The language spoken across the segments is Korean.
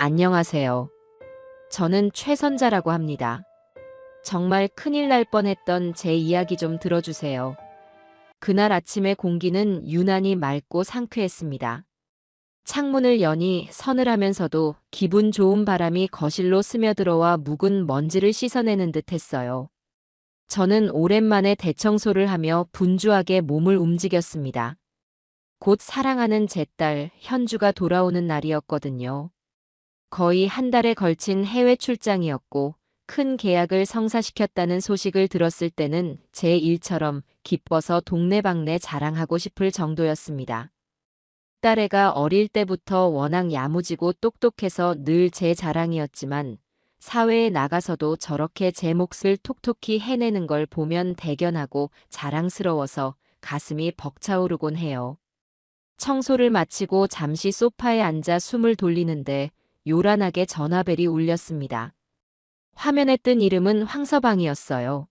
안녕하세요. 저는 최선자라고 합니다. 정말 큰일 날 뻔했던 제 이야기 좀 들어주세요. 그날 아침의 공기는 유난히 맑고 상쾌했습니다. 창문을 여니 서늘하면서도 기분 좋은 바람이 거실로 스며들어와 묵은 먼지를 씻어내는 듯 했어요. 저는 오랜만에 대청소를 하며 분주하게 몸을 움직였습니다. 곧 사랑하는 제 딸 현주가 돌아오는 날이었거든요. 거의 한 달에 걸친 해외 출장이었고 큰 계약을 성사시켰다는 소식을 들었을 때는 제 일처럼 기뻐서 동네방네 자랑하고 싶을 정도였습니다. 딸애가 어릴 때부터 워낙 야무지고 똑똑해서 늘 제 자랑이었지만 사회에 나가서도 저렇게 제 몫을 톡톡히 해내는 걸 보면 대견하고 자랑스러워서 가슴이 벅차오르곤 해요. 청소를 마치고 잠시 소파에 앉아 숨을 돌리는데 요란하게 전화벨이 울렸습니다. 화면에 뜬 이름은 황서방이었어요.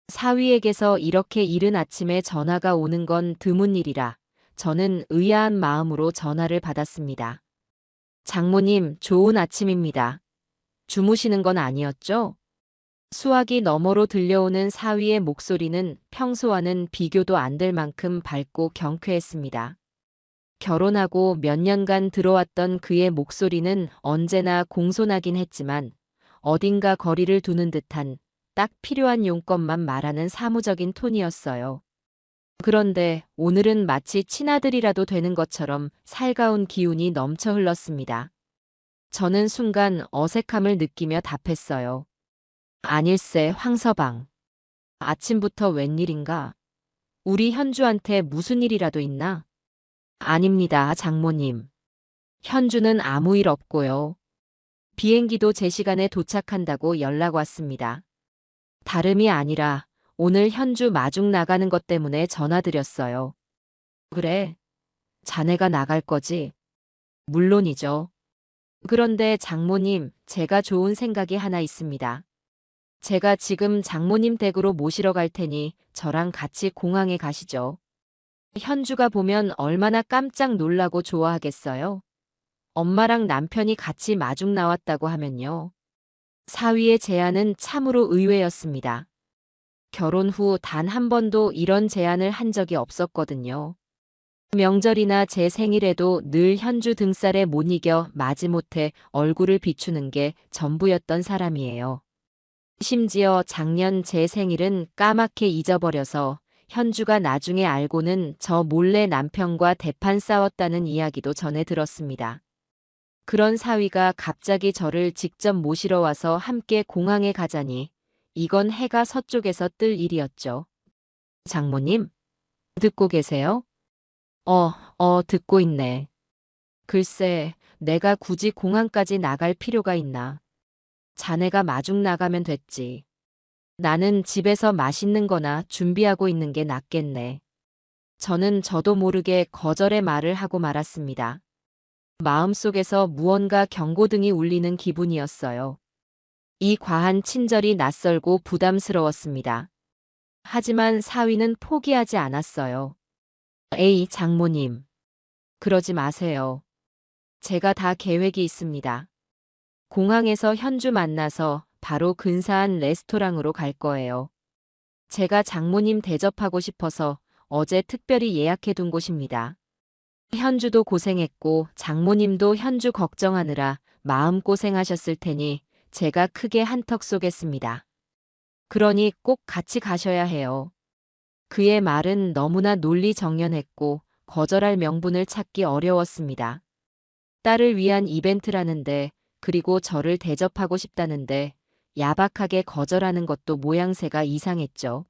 사위에게서 이렇게 이른 아침에 전화가 오는 건 드문 일이라 저는 의아한 마음으로 전화를 받았습니다. 장모님, 좋은 아침입니다. 주무시는 건 아니었죠? 수화기 너머로 들려오는 사위의 목소리는 평소와는 비교도 안 될 만큼 밝고 경쾌했습니다. 결혼하고 몇 년간 들어왔던 그의 목소리는 언제나 공손하긴 했지만 어딘가 거리를 두는 듯한 딱 필요한 용건만 말하는 사무적인 톤이었어요. 그런데 오늘은 마치 친아들이라도 되는 것처럼 살가운 기운이 넘쳐 흘렀습니다. 저는 순간 어색함을 느끼며 답했어요. 아닐세, 황서방. 아침부터 웬일인가? 우리 현주한테 무슨 일이라도 있나? 아닙니다, 장모님. 현주는 아무 일 없고요. 비행기도 제 시간에 도착한다고 연락 왔습니다. 다름이 아니라 오늘 현주 마중 나가는 것 때문에 전화드렸어요. 그래, 자네가 나갈 거지? 물론이죠. 그런데 장모님, 제가 좋은 생각이 하나 있습니다. 제가 지금 장모님 댁으로 모시러 갈 테니 저랑 같이 공항에 가시죠. 현주가 보면 얼마나 깜짝 놀라고 좋아하겠어요? 엄마랑 남편이 같이 마중 나왔다고 하면요. 사위의 제안은 참으로 의외였습니다. 결혼 후 단 한 번도 이런 제안을 한 적이 없었거든요. 명절이나 제 생일에도 늘 현주 등살에 못 이겨 마지못해 얼굴을 비추는 게 전부였던 사람이에요. 심지어 작년 제 생일은 까맣게 잊어버려서 현주가 나중에 알고는 저 몰래 남편과 대판 싸웠다는 이야기도 전해 들었습니다. 그런 사위가 갑자기 저를 직접 모시러 와서 함께 공항에 가자니 이건 해가 서쪽에서 뜰 일이었죠. 장모님, 듣고 계세요? 듣고 있네. 글쎄, 내가 굳이 공항까지 나갈 필요가 있나. 자네가 마중 나가면 됐지. 나는 집에서 맛있는 거나 준비하고 있는 게 낫겠네. 저는 저도 모르게 거절의 말을 하고 말았습니다. 마음속에서 무언가 경고등이 울리는 기분이었어요. 이 과한 친절이 낯설고 부담스러웠습니다. 하지만 사위는 포기하지 않았어요. 에이, 장모님. 그러지 마세요. 제가 다 계획이 있습니다. 공항에서 현주 만나서 바로 근사한 레스토랑으로 갈 거예요. 제가 장모님 대접하고 싶어서 어제 특별히 예약해둔 곳입니다. 현주도 고생했고 장모님도 현주 걱정하느라 마음고생하셨을 테니 제가 크게 한턱 쏘겠습니다. 그러니 꼭 같이 가셔야 해요. 그의 말은 너무나 논리정연했고 거절할 명분을 찾기 어려웠습니다. 딸을 위한 이벤트라는데 그리고 저를 대접하고 싶다는데 야박하게 거절하는 것도 모양새가 이상했죠.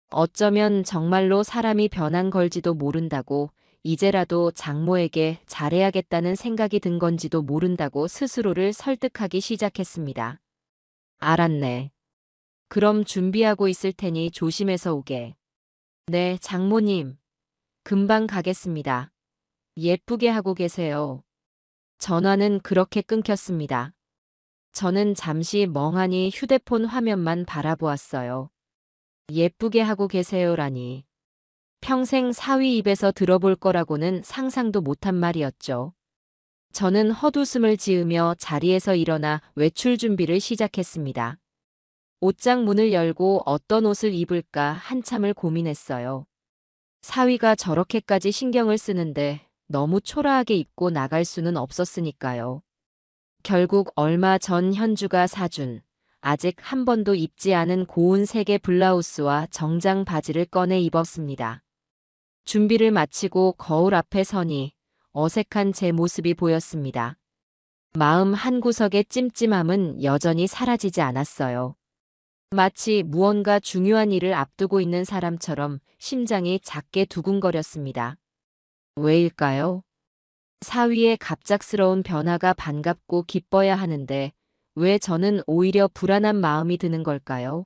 어쩌면 정말로 사람이 변한 걸지도 모른다고 이제라도 장모에게 잘해야겠다는 생각이 든 건지도 모른다고 스스로를 설득하기 시작했습니다. 알았네. 그럼 준비하고 있을 테니 조심해서 오게. 네, 장모님. 금방 가겠습니다. 예쁘게 하고 계세요. 전화는 그렇게 끊겼습니다. 저는 잠시 멍하니 휴대폰 화면만 바라보았어요. 예쁘게 하고 계세요라니. 평생 사위 입에서 들어볼 거라고는 상상도 못한 말이었죠. 저는 헛웃음을 지으며 자리에서 일어나 외출 준비를 시작했습니다. 옷장 문을 열고 어떤 옷을 입을까 한참을 고민했어요. 사위가 저렇게까지 신경을 쓰는데 너무 초라하게 입고 나갈 수는 없었으니까요. 결국 얼마 전 현주가 사준 아직 한 번도 입지 않은 고운 색의 블라우스와 정장 바지를 꺼내 입었습니다. 준비를 마치고 거울 앞에 서니 어색한 제 모습이 보였습니다. 마음 한구석의 찜찜함은 여전히 사라지지 않았어요. 마치 무언가 중요한 일을 앞두고 있는 사람처럼 심장이 작게 두근거렸습니다. 왜일까요? 사위의 갑작스러운 변화가 반갑고 기뻐야 하는데 왜 저는 오히려 불안한 마음이 드는 걸까요?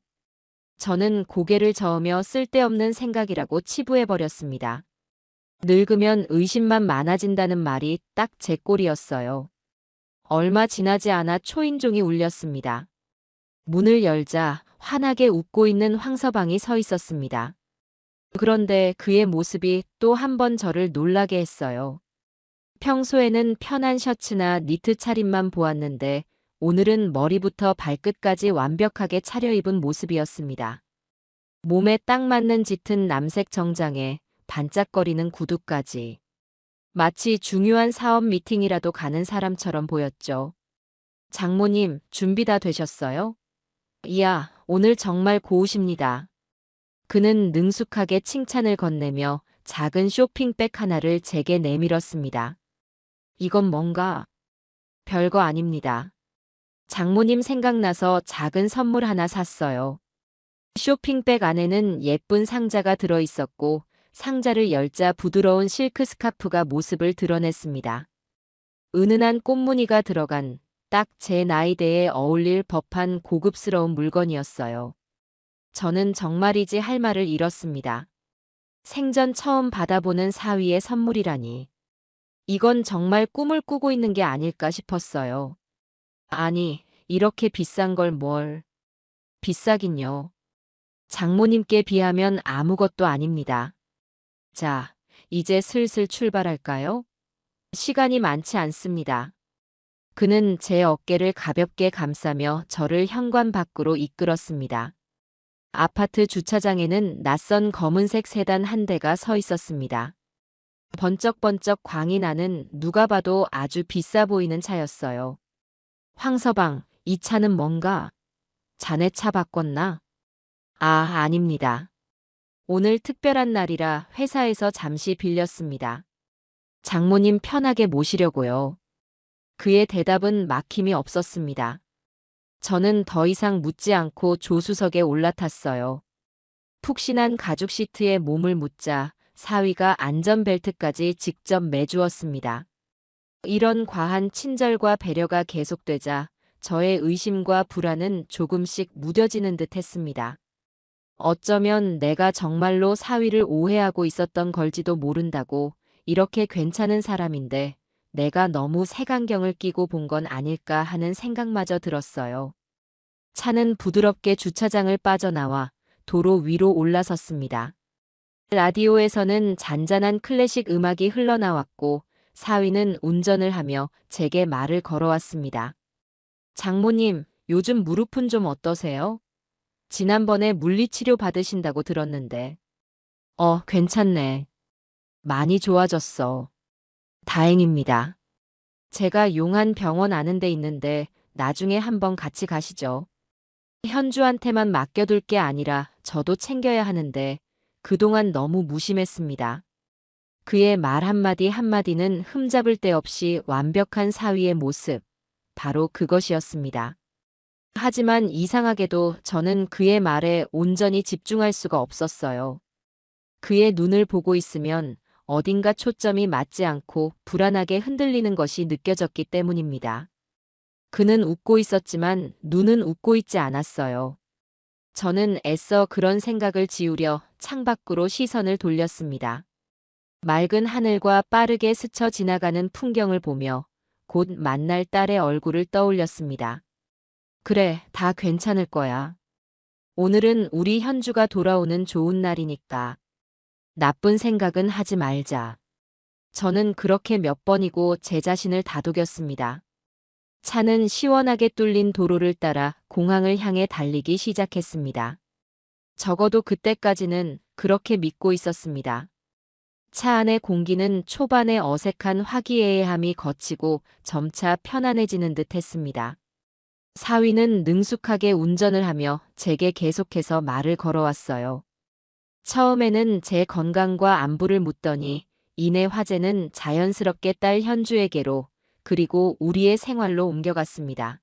저는 고개를 저으며 쓸데없는 생각이라고 치부해버렸습니다. 늙으면 의심만 많아진다는 말이 딱 제 꼴이었어요. 얼마 지나지 않아 초인종이 울렸습니다. 문을 열자 환하게 웃고 있는 황서방이 서 있었습니다. 그런데 그의 모습이 또 한 번 저를 놀라게 했어요. 평소에는 편한 셔츠나 니트 차림만 보았는데 오늘은 머리부터 발끝까지 완벽하게 차려입은 모습이었습니다. 몸에 딱 맞는 짙은 남색 정장에 반짝거리는 구두까지. 마치 중요한 사업 미팅이라도 가는 사람처럼 보였죠. 장모님, 준비 다 되셨어요? 이야, 오늘 정말 고우십니다. 그는 능숙하게 칭찬을 건네며 작은 쇼핑백 하나를 제게 내밀었습니다. 이건 뭔가? 별거 아닙니다. 장모님 생각나서 작은 선물 하나 샀어요. 쇼핑백 안에는 예쁜 상자가 들어 있었고 상자를 열자 부드러운 실크 스카프가 모습을 드러냈습니다. 은은한 꽃무늬가 들어간 딱 제 나이대에 어울릴 법한 고급스러운 물건이었어요. 저는 정말이지 할 말을 잃었습니다. 생전 처음 받아보는 사위의 선물이라니. 이건 정말 꿈을 꾸고 있는 게 아닐까 싶었어요. 아니, 이렇게 비싼 걸 뭘. 비싸긴요. 장모님께 비하면 아무것도 아닙니다. 자, 이제 슬슬 출발할까요? 시간이 많지 않습니다. 그는 제 어깨를 가볍게 감싸며 저를 현관 밖으로 이끌었습니다. 아파트 주차장에는 낯선 검은색 세단 한 대가 서 있었습니다. 번쩍번쩍 광이 나는 누가 봐도 아주 비싸 보이는 차였어요. 황서방, 이 차는 뭔가? 자네 차 바꿨나? 아, 아닙니다. 오늘 특별한 날이라 회사에서 잠시 빌렸습니다. 장모님 편하게 모시려고요. 그의 대답은 막힘이 없었습니다. 저는 더 이상 묻지 않고 조수석에 올라탔어요. 푹신한 가죽 시트에 몸을 묻자 사위가 안전벨트까지 직접 매주었습니다. 이런 과한 친절과 배려가 계속되자 저의 의심과 불안은 조금씩 무뎌지는 듯 했습니다. 어쩌면 내가 정말로 사위를 오해하고 있었던 걸지도 모른다고. 이렇게 괜찮은 사람인데 내가 너무 색안경을 끼고 본 건 아닐까 하는 생각마저 들었어요. 차는 부드럽게 주차장을 빠져나와 도로 위로 올라섰습니다. 라디오에서는 잔잔한 클래식 음악이 흘러나왔고 사위는 운전을 하며 제게 말을 걸어왔습니다. 장모님, 요즘 무릎은 좀 어떠세요? 지난번에 물리치료 받으신다고 들었는데. 괜찮네. 많이 좋아졌어. 다행입니다. 제가 용한 병원 아는 데 있는데 나중에 한번 같이 가시죠. 현주한테만 맡겨둘 게 아니라 저도 챙겨야 하는데 그동안 너무 무심했습니다. 그의 말 한마디 한마디는 흠잡을 데 없이 완벽한 사위의 모습, 바로 그것이었습니다. 하지만 이상하게도 저는 그의 말에 온전히 집중할 수가 없었어요. 그의 눈을 보고 있으면 어딘가 초점이 맞지 않고 불안하게 흔들리는 것이 느껴졌기 때문입니다. 그는 웃고 있었지만 눈은 웃고 있지 않았어요. 저는 애써 그런 생각을 지우려 창밖으로 시선을 돌렸습니다. 맑은 하늘과 빠르게 스쳐 지나가는 풍경을 보며 곧 만날 딸의 얼굴을 떠올렸습니다. 그래, 다 괜찮을 거야. 오늘은 우리 현주가 돌아오는 좋은 날이니까. 나쁜 생각은 하지 말자. 저는 그렇게 몇 번이고 제 자신을 다독였습니다. 차는 시원하게 뚫린 도로를 따라 공항을 향해 달리기 시작했습니다. 적어도 그때까지는 그렇게 믿고 있었습니다. 차 안의 공기는 초반의 어색한 화기애애함이 거치고 점차 편안해지는 듯 했습니다. 사위는 능숙하게 운전을 하며 제게 계속해서 말을 걸어왔어요. 처음에는 제 건강과 안부를 묻더니 이내 화제는 자연스럽게 딸 현주에게로 그리고 우리의 생활로 옮겨갔습니다.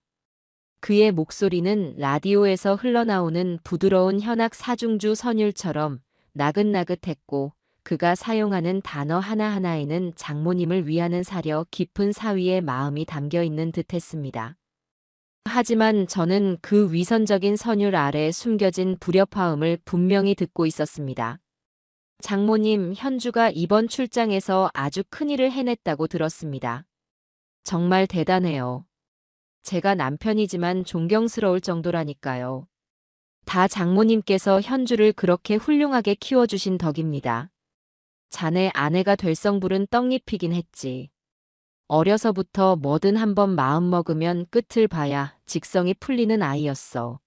그의 목소리는 라디오에서 흘러나오는 부드러운 현악 사중주 선율처럼 나긋나긋했고 그가 사용하는 단어 하나하나에는 장모님을 위하는 사려 깊은 사위의 마음이 담겨 있는 듯했습니다. 하지만 저는 그 위선적인 선율 아래 숨겨진 불협화음을 분명히 듣고 있었습니다. 장모님, 현주가 이번 출장에서 아주 큰일을 해냈다고 들었습니다. 정말 대단해요. 제가 남편이지만 존경스러울 정도라니까요. 다 장모님께서 현주를 그렇게 훌륭하게 키워주신 덕입니다. 자네 아내가 될 성불은 떡잎이긴 했지. 어려서부터 뭐든 한번 마음먹으면 끝을 봐야 직성이 풀리는 아이였어.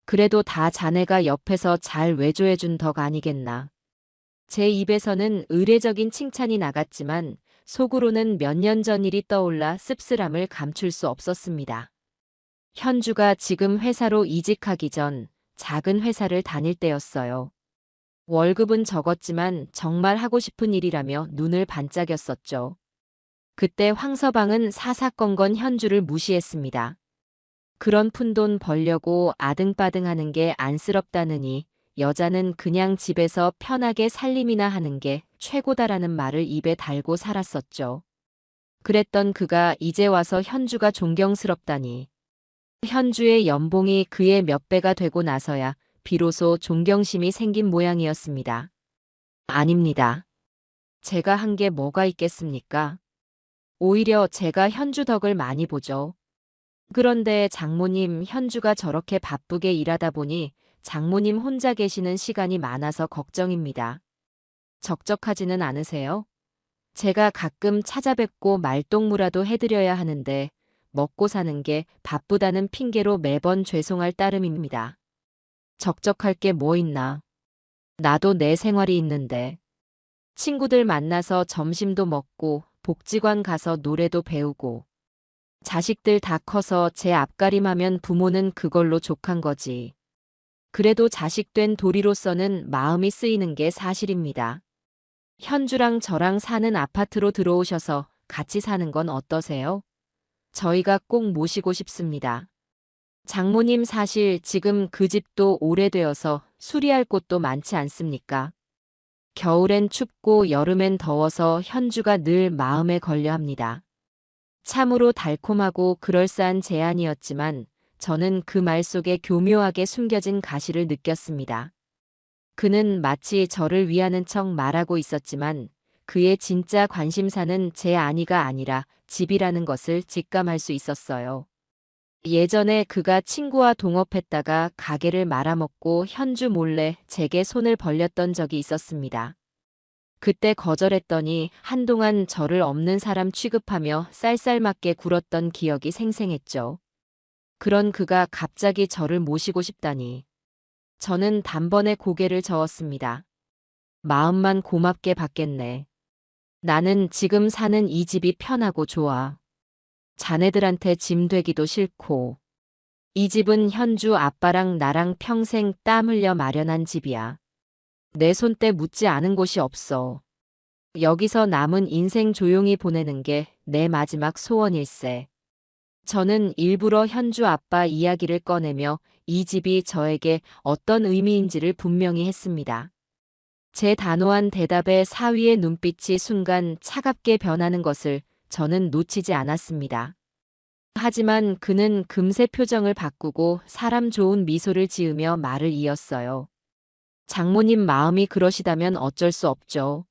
그래도 다 자네가 옆에서 잘 외조해준 덕 아니겠나. 제 입에서는 의례적인 칭찬이 나갔지만 속으로는 몇 년 전 일이 떠올라 씁쓸함을 감출 수 없었습니다. 현주가 지금 회사로 이직하기 전 작은 회사를 다닐 때였어요. 월급은 적었지만 정말 하고 싶은 일이라며 눈을 반짝였었죠. 그때 황서방은 사사건건 현주를 무시했습니다. 그런 푼돈 벌려고 아등바등하는 게 안쓰럽다느니 여자는 그냥 집에서 편하게 살림이나 하는 게 최고다라는 말을 입에 달고 살았었죠. 그랬던 그가 이제 와서 현주가 존경스럽다니. 현주의 연봉이 그의 몇 배가 되고 나서야 비로소 존경심이 생긴 모양이었습니다. 아닙니다. 제가 한 게 뭐가 있겠습니까? 오히려 제가 현주 덕을 많이 보죠. 그런데 장모님, 현주가 저렇게 바쁘게 일하다 보니 장모님 혼자 계시는 시간이 많아서 걱정입니다. 적적하지는 않으세요? 제가 가끔 찾아뵙고 말동무라도 해드려야 하는데 먹고 사는 게 바쁘다는 핑계로 매번 죄송할 따름입니다. 적적할 게 뭐 있나? 나도 내 생활이 있는데. 친구들 만나서 점심도 먹고 복지관 가서 노래도 배우고. 자식들 다 커서 제 앞가림하면 부모는 그걸로 족한 거지. 그래도 자식 된 도리로서는 마음이 쓰이는 게 사실입니다. 현주랑 저랑 사는 아파트로 들어오셔서 같이 사는 건 어떠세요? 저희가 꼭 모시고 싶습니다. 장모님 사실 지금 그 집도 오래되어서 수리할 곳도 많지 않습니까? 겨울엔 춥고 여름엔 더워서 현주가 늘 마음에 걸려 합니다. 참으로 달콤하고 그럴싸한 제안이었지만 저는 그 말 속에 교묘하게 숨겨진 가시를 느꼈습니다. 그는 마치 저를 위하는 척 말하고 있었지만 그의 진짜 관심사는 제 아니가 아니라 집이라는 것을 직감할 수 있었어요. 예전에 그가 친구와 동업했다가 가게를 말아먹고 현주 몰래 제게 손을 벌렸던 적이 있었습니다. 그때 거절했더니 한동안 저를 없는 사람 취급하며 쌀쌀맞게 굴었던 기억이 생생했죠. 그런 그가 갑자기 저를 모시고 싶다니. 저는 단번에 고개를 저었습니다. 마음만 고맙게 받겠네. 나는 지금 사는 이 집이 편하고 좋아. 자네들한테 짐 되기도 싫고. 이 집은 현주 아빠랑 나랑 평생 땀 흘려 마련한 집이야. 내 손때 묻지 않은 곳이 없어. 여기서 남은 인생 조용히 보내는 게 내 마지막 소원일세. 저는 일부러 현주 아빠 이야기를 꺼내며 이 집이 저에게 어떤 의미인지를 분명히 했습니다. 제 단호한 대답에 사위의 눈빛이 순간 차갑게 변하는 것을 저는 놓치지 않았습니다. 하지만 그는 금세 표정을 바꾸고 사람 좋은 미소를 지으며 말을 이었어요. 장모님 마음이 그러시다면 어쩔 수 없죠.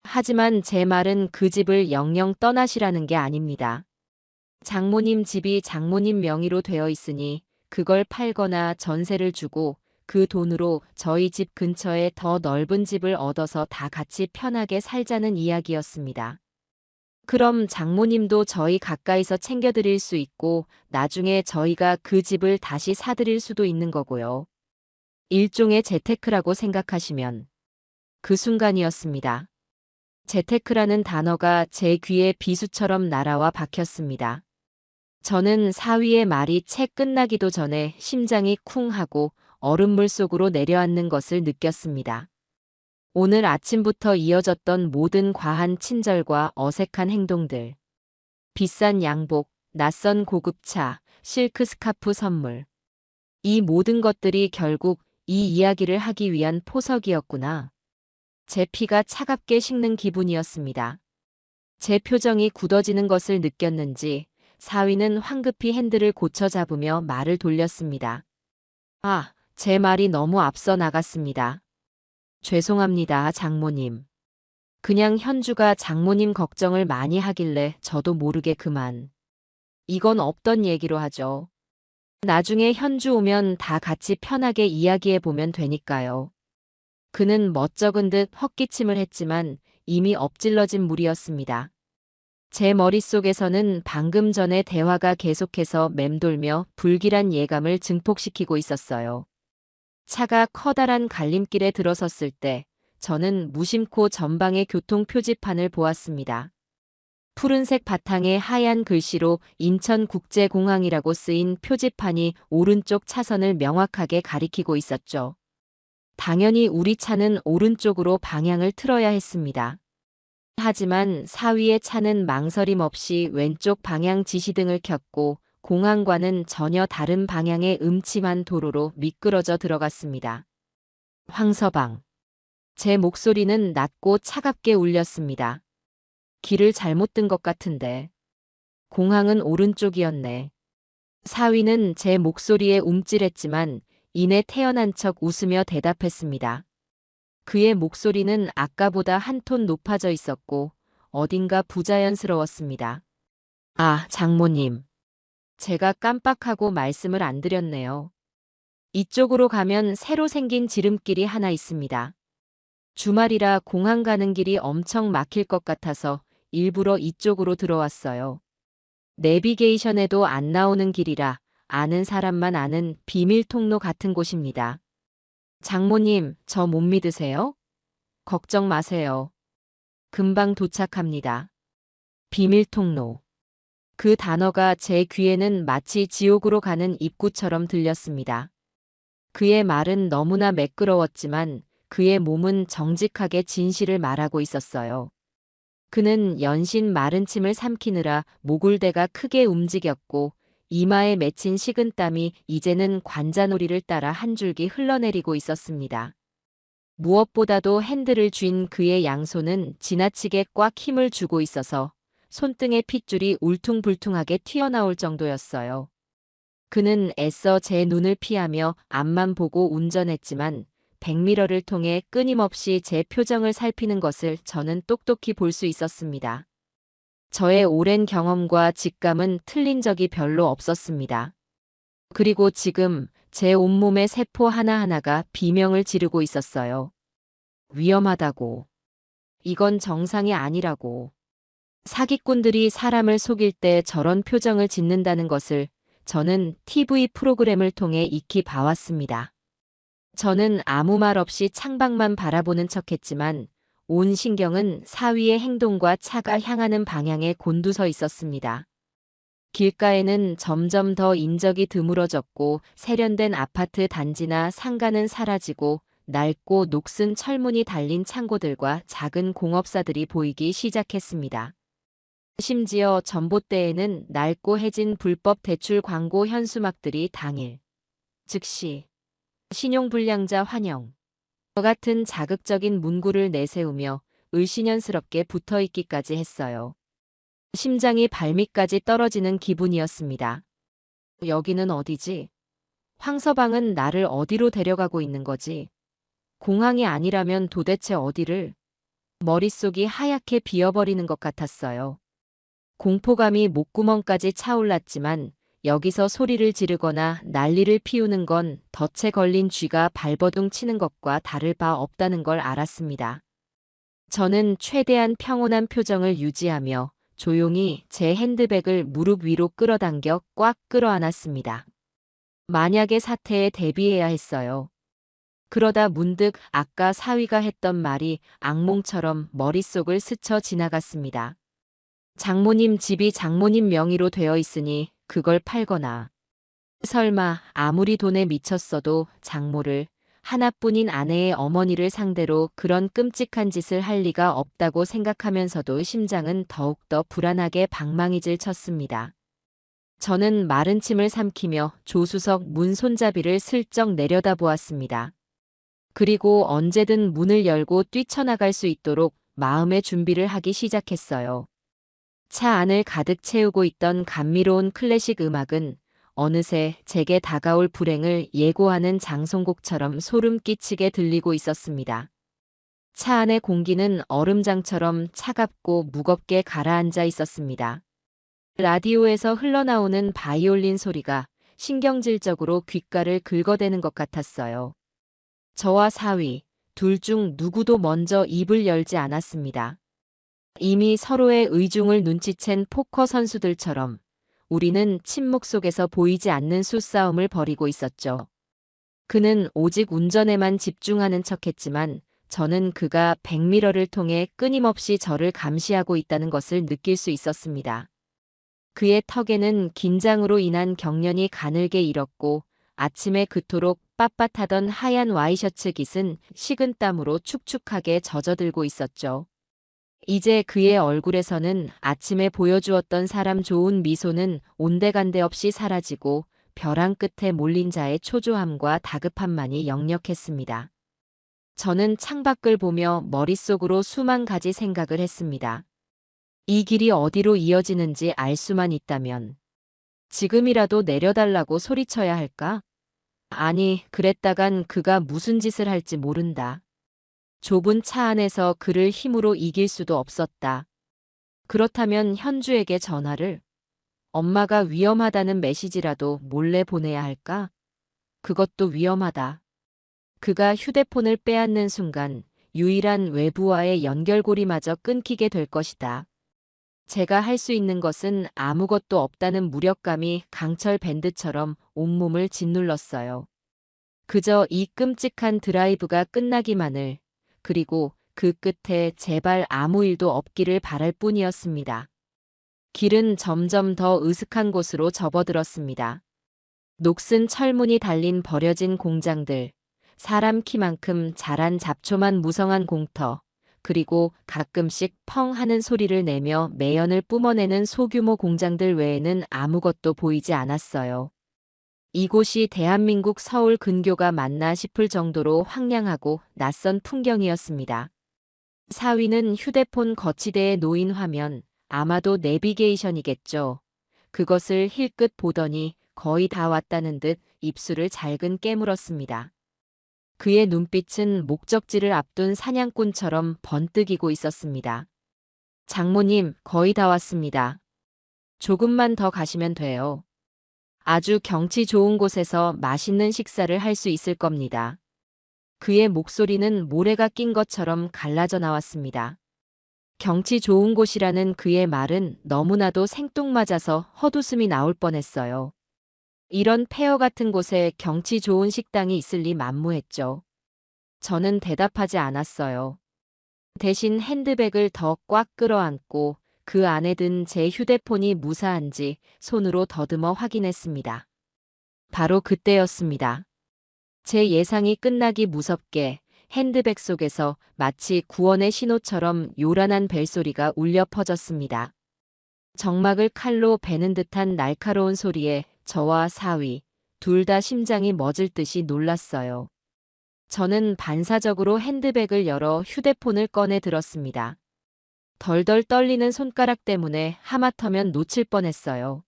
하지만 제 말은 그 집을 영영 떠나시라는 게 아닙니다. 장모님 집이 장모님 명의로 되어 있으니 그걸 팔거나 전세를 주고 그 돈으로 저희 집 근처에 더 넓은 집을 얻어서 다 같이 편하게 살자는 이야기였습니다. 그럼 장모님도 저희 가까이서 챙겨드릴 수 있고 나중에 저희가 그 집을 다시 사드릴 수도 있는 거고요. 일종의 재테크라고 생각하시면 그 순간이었습니다. 재테크라는 단어가 제 귀에 비수처럼 날아와 박혔습니다. 저는 사위의 말이 채 끝나기도 전에 심장이 쿵 하고 얼음물 속으로 내려앉는 것을 느꼈습니다. 오늘 아침부터 이어졌던 모든 과한 친절과 어색한 행동들. 비싼 양복, 낯선 고급차, 실크 스카프 선물. 이 모든 것들이 결국 이 이야기를 하기 위한 포석이었구나. 제 피가 차갑게 식는 기분이었습니다. 제 표정이 굳어지는 것을 느꼈는지 사위는 황급히 핸들을 고쳐 잡으며 말을 돌렸습니다. 아, 제 말이 너무 앞서 나갔습니다. 죄송합니다, 장모님. 그냥 현주가 장모님 걱정을 많이 하길래 저도 모르게 그만. 이건 없던 얘기로 하죠. 나중에 현주 오면 다 같이 편하게 이야기해 보면 되니까요. 그는 멋쩍은 듯 헛기침을 했지만 이미 엎질러진 물이었습니다. 제 머릿속에서는 방금 전의 대화가 계속해서 맴돌며 불길한 예감을 증폭시키고 있었어요. 차가 커다란 갈림길에 들어섰을 때 저는 무심코 전방의 교통 표지판을 보았습니다. 푸른색 바탕에 하얀 글씨로 인천국제공항이라고 쓰인 표지판이 오른쪽 차선을 명확하게 가리키고 있었죠. 당연히 우리 차는 오른쪽으로 방향을 틀어야 했습니다. 하지만 사위의 차는 망설임 없이 왼쪽 방향 지시등을 켰고 공항과는 전혀 다른 방향의 음침한 도로로 미끄러져 들어갔습니다. 황서방. 제 목소리는 낮고 차갑게 울렸습니다. 길을 잘못 든 것 같은데. 공항은 오른쪽이었네. 사위는 제 목소리에 움찔했지만 이내 태연한 척 웃으며 대답했습니다. 그의 목소리는 아까보다 한 톤 높아져 있었고 어딘가 부자연스러웠습니다. 아, 장모님. 제가 깜빡하고 말씀을 안 드렸네요. 이쪽으로 가면 새로 생긴 지름길이 하나 있습니다. 주말이라 공항 가는 길이 엄청 막힐 것 같아서 일부러 이쪽으로 들어왔어요. 내비게이션에도 안 나오는 길이라 아는 사람만 아는 비밀 통로 같은 곳입니다. 장모님, 저 못 믿으세요? 걱정 마세요. 금방 도착합니다. 비밀 통로. 그 단어가 제 귀에는 마치 지옥으로 가는 입구처럼 들렸습니다. 그의 말은 너무나 매끄러웠지만 그의 몸은 정직하게 진실을 말하고 있었어요. 그는 연신 마른 침을 삼키느라 목울대가 크게 움직였고 이마에 맺힌 식은땀이 이제는 관자놀이를 따라 한 줄기 흘러내리고 있었습니다. 무엇보다도 핸들을 쥔 그의 양손은 지나치게 꽉 힘을 주고 있어서 손등의 핏줄이 울퉁불퉁하게 튀어나올 정도였어요. 그는 애써 제 눈을 피하며 앞만 보고 운전했지만 백미러를 통해 끊임없이 제 표정을 살피는 것을 저는 똑똑히 볼 수 있었습니다. 저의 오랜 경험과 직감은 틀린 적이 별로 없었습니다. 그리고 지금 제 온몸의 세포 하나하나가 비명을 지르고 있었어요. 위험하다고. 이건 정상이 아니라고. 사기꾼들이 사람을 속일 때 저런 표정을 짓는다는 것을 저는 TV 프로그램을 통해 익히 봐왔습니다. 저는 아무 말 없이 창밖만 바라보는 척했지만 온 신경은 사위의 행동과 차가 향하는 방향에 곤두서 있었습니다. 길가에는 점점 더 인적이 드물어졌고 세련된 아파트 단지나 상가는 사라지고 낡고 녹슨 철문이 달린 창고들과 작은 공업사들이 보이기 시작했습니다. 심지어 전봇대에는 낡고 해진 불법 대출 광고 현수막들이 당일, 즉시, 신용불량자 환영, 저 같은 자극적인 문구를 내세우며 을씨년스럽게 붙어있기까지 했어요. 심장이 발밑까지 떨어지는 기분이었습니다. 여기는 어디지? 황서방은 나를 어디로 데려가고 있는 거지? 공항이 아니라면 도대체 어디를? 머릿속이 하얗게 비어버리는 것 같았어요. 공포감이 목구멍까지 차올랐지만 여기서 소리를 지르거나 난리를 피우는 건 덫에 걸린 쥐가 발버둥 치는 것과 다를 바 없다는 걸 알았습니다. 저는 최대한 평온한 표정을 유지하며 조용히 제 핸드백을 무릎 위로 끌어당겨 꽉 끌어안았습니다. 만약의 사태에 대비해야 했어요. 그러다 문득 아까 사위가 했던 말이 악몽처럼 머릿속을 스쳐 지나갔습니다. 장모님 집이 장모님 명의로 되어 있으니 그걸 팔거나. 설마 아무리 돈에 미쳤어도 장모를, 하나뿐인 아내의 어머니를 상대로 그런 끔찍한 짓을 할 리가 없다고 생각하면서도 심장은 더욱더 불안하게 방망이질 쳤습니다. 저는 마른 침을 삼키며 조수석 문 손잡이를 슬쩍 내려다보았습니다. 그리고 언제든 문을 열고 뛰쳐나갈 수 있도록 마음의 준비를 하기 시작했어요. 차 안을 가득 채우고 있던 감미로운 클래식 음악은 어느새 제게 다가올 불행을 예고하는 장송곡처럼 소름 끼치게 들리고 있었습니다. 차 안의 공기는 얼음장처럼 차갑고 무겁게 가라앉아 있었습니다. 라디오에서 흘러나오는 바이올린 소리가 신경질적으로 귓가를 긁어대는 것 같았어요. 저와 사위, 둘 중 누구도 먼저 입을 열지 않았습니다. 이미 서로의 의중을 눈치챈 포커 선수들처럼 우리는 침묵 속에서 보이지 않는 수싸움을 벌이고 있었죠. 그는 오직 운전에만 집중하는 척했지만 저는 그가 백미러를 통해 끊임없이 저를 감시하고 있다는 것을 느낄 수 있었습니다. 그의 턱에는 긴장으로 인한 경련이 가늘게 일었고 아침에 그토록 빳빳하던 하얀 와이셔츠 깃은 식은 땀으로 축축하게 젖어들고 있었죠. 이제 그의 얼굴에서는 아침에 보여주었던 사람 좋은 미소는 온데간데 없이 사라지고 벼랑 끝에 몰린 자의 초조함과 다급함만이 역력했습니다. 저는 창밖을 보며 머릿속으로 수만 가지 생각을 했습니다. 이 길이 어디로 이어지는지 알 수만 있다면 지금이라도 내려달라고 소리쳐야 할까? 아니, 그랬다간 그가 무슨 짓을 할지 모른다. 좁은 차 안에서 그를 힘으로 이길 수도 없었다. 그렇다면 현주에게 전화를, 엄마가 위험하다는 메시지라도 몰래 보내야 할까? 그것도 위험하다. 그가 휴대폰을 빼앗는 순간 유일한 외부와의 연결고리마저 끊기게 될 것이다. 제가 할 수 있는 것은 아무것도 없다는 무력감이 강철 밴드처럼 온몸을 짓눌렀어요. 그저 이 끔찍한 드라이브가 끝나기만을, 그리고 그 끝에 제발 아무 일도 없기를 바랄 뿐이었습니다. 길은 점점 더 으슥한 곳으로 접어들었습니다. 녹슨 철문이 달린 버려진 공장들, 사람 키만큼 자란 잡초만 무성한 공터, 그리고 가끔씩 펑 하는 소리를 내며 매연을 뿜어내는 소규모 공장들 외에는 아무것도 보이지 않았어요. 이곳이 대한민국 서울 근교가 맞나 싶을 정도로 황량하고 낯선 풍경이었습니다. 사위는 휴대폰 거치대에 놓인 화면, 아마도 내비게이션이겠죠. 그것을 힐끗 보더니 거의 다 왔다는 듯 입술을 잘근 깨물었습니다. 그의 눈빛은 목적지를 앞둔 사냥꾼처럼 번뜩이고 있었습니다. 장모님, 거의 다 왔습니다. 조금만 더 가시면 돼요. 아주 경치 좋은 곳에서 맛있는 식사를 할 수 있을 겁니다. 그의 목소리는 모래가 낀 것처럼 갈라져 나왔습니다. 경치 좋은 곳이라는 그의 말은 너무나도 생뚱맞아서 헛웃음이 나올 뻔했어요. 이런 폐허 같은 곳에 경치 좋은 식당이 있을 리 만무했죠. 저는 대답하지 않았어요. 대신 핸드백을 더 꽉 끌어안고 그 안에 든 제 휴대폰이 무사한지 손으로 더듬어 확인했습니다. 바로 그때였습니다. 제 예상이 끝나기 무섭게 핸드백 속에서 마치 구원의 신호처럼 요란한 벨소리가 울려 퍼졌습니다. 정막을 칼로 베는 듯한 날카로운 소리에 저와 사위, 둘 다 심장이 멎을 듯이 놀랐어요. 저는 반사적으로 핸드백을 열어 휴대폰을 꺼내 들었습니다. 덜덜 떨리는 손가락 때문에 하마터면 놓칠 뻔했어요.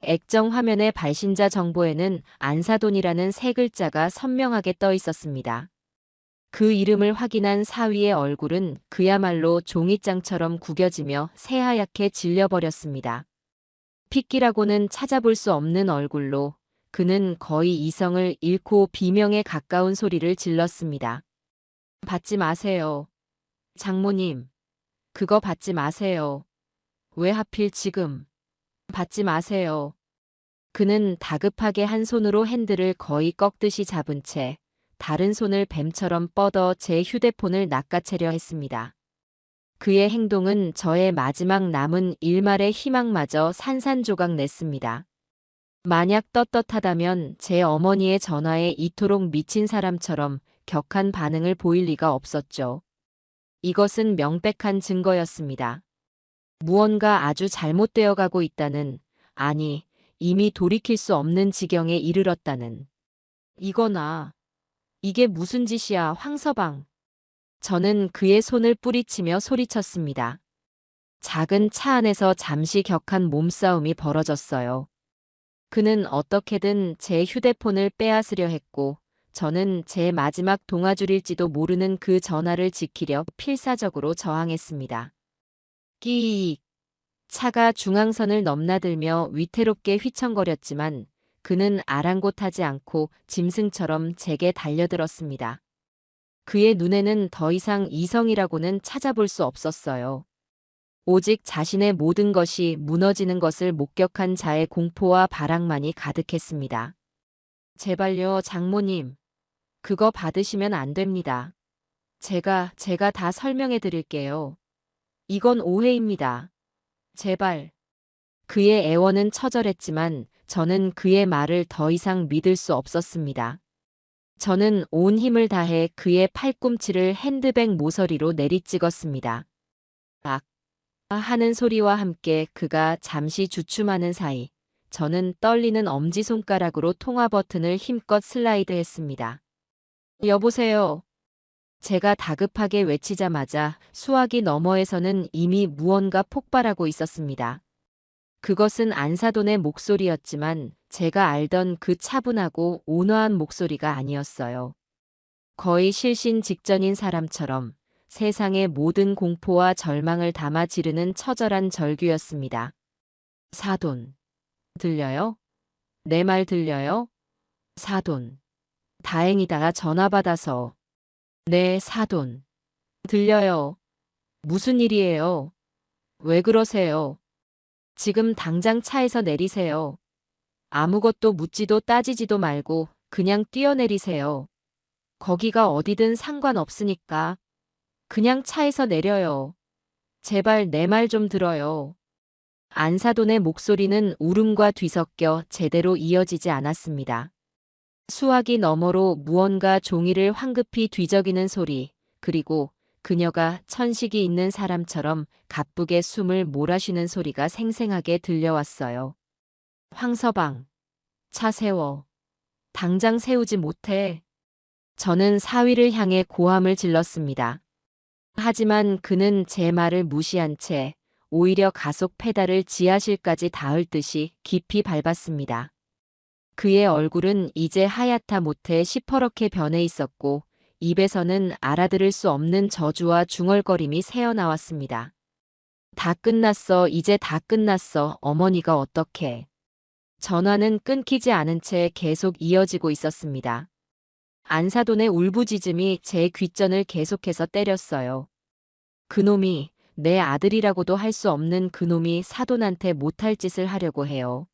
액정 화면의 발신자 정보에는 안사돈이라는 세 글자가 선명하게 떠 있었습니다. 그 이름을 확인한 사위의 얼굴은 그야말로 종이장처럼 구겨지며 새하얗게 질려버렸습니다. 핏기라고는 찾아볼 수 없는 얼굴로 그는 거의 이성을 잃고 비명에 가까운 소리를 질렀습니다. 받지 마세요. 장모님, 그거 받지 마세요. 왜 하필 지금? 받지 마세요. 그는 다급하게 한 손으로 핸들을 거의 꺾듯이 잡은 채 다른 손을 뱀처럼 뻗어 제 휴대폰을 낚아채려 했습니다. 그의 행동은 저의 마지막 남은 일말의 희망마저 산산조각 냈습니다. 만약 떳떳하다면 제 어머니의 전화에 이토록 미친 사람처럼 격한 반응을 보일 리가 없었죠. 이것은 명백한 증거였습니다. 무언가 아주 잘못되어 가고 있다는, 아니, 이미 돌이킬 수 없는 지경에 이르렀다는. 이거나, 이게 무슨 짓이야, 황서방. 저는 그의 손을 뿌리치며 소리쳤습니다. 작은 차 안에서 잠시 격한 몸싸움이 벌어졌어요. 그는 어떻게든 제 휴대폰을 빼앗으려 했고, 저는 제 마지막 동아줄일지도 모르는 그 전화를 지키려 필사적으로 저항했습니다. 끼익. 차가 중앙선을 넘나들며 위태롭게 휘청거렸지만 그는 아랑곳하지 않고 짐승처럼 제게 달려들었습니다. 그의 눈에는 더 이상 이성이라고는 찾아볼 수 없었어요. 오직 자신의 모든 것이 무너지는 것을 목격한 자의 공포와 바락만이 가득했습니다. 제발요, 장모님. 그거 받으시면 안 됩니다. 제가 다 설명해 드릴게요. 이건 오해입니다. 제발. 그의 애원은 처절했지만 저는 그의 말을 더 이상 믿을 수 없었습니다. 저는 온 힘을 다해 그의 팔꿈치를 핸드백 모서리로 내리찍었습니다. 악! 하는 소리와 함께 그가 잠시 주춤하는 사이 저는 떨리는 엄지손가락으로 통화 버튼을 힘껏 슬라이드했습니다. 여보세요. 제가 다급하게 외치자마자 수화기 너머에서는 이미 무언가 폭발하고 있었습니다. 그것은 안사돈의 목소리였지만 제가 알던 그 차분하고 온화한 목소리가 아니었어요. 거의 실신 직전인 사람처럼 세상의 모든 공포와 절망을 담아 지르는 처절한 절규였습니다. 사돈. 들려요? 내 말 들려요? 사돈. 다행이다. 전화 받아서. 네, 사돈. 들려요. 무슨 일이에요? 왜 그러세요? 지금 당장 차에서 내리세요. 아무것도 묻지도 따지지도 말고 그냥 뛰어내리세요. 거기가 어디든 상관없으니까. 그냥 차에서 내려요. 제발 내 말 좀 들어요. 안사돈의 목소리는 울음과 뒤섞여 제대로 이어지지 않았습니다. 수화기 너머로 무언가 종이를 황급히 뒤적이는 소리, 그리고 그녀가 천식이 있는 사람처럼 가쁘게 숨을 몰아쉬는 소리가 생생하게 들려왔어요. 황서방, 차 세워. 당장 세우지 못해. 저는 사위를 향해 고함을 질렀습니다. 하지만 그는 제 말을 무시한 채 오히려 가속 페달을 지하실까지 닿을 듯이 깊이 밟았습니다. 그의 얼굴은 이제 하얗다 못해 시퍼렇게 변해 있었고 입에서는 알아들을 수 없는 저주와 중얼거림이 새어나왔습니다. 다 끝났어. 이제 다 끝났어. 어머니가 어떡해. 전화는 끊기지 않은 채 계속 이어지고 있었습니다. 안사돈의 울부짖음이 제 귓전을 계속해서 때렸어요. 그놈이, 내 아들이라고도 할 수 없는 그놈이 사돈한테 못할 짓을 하려고 해요.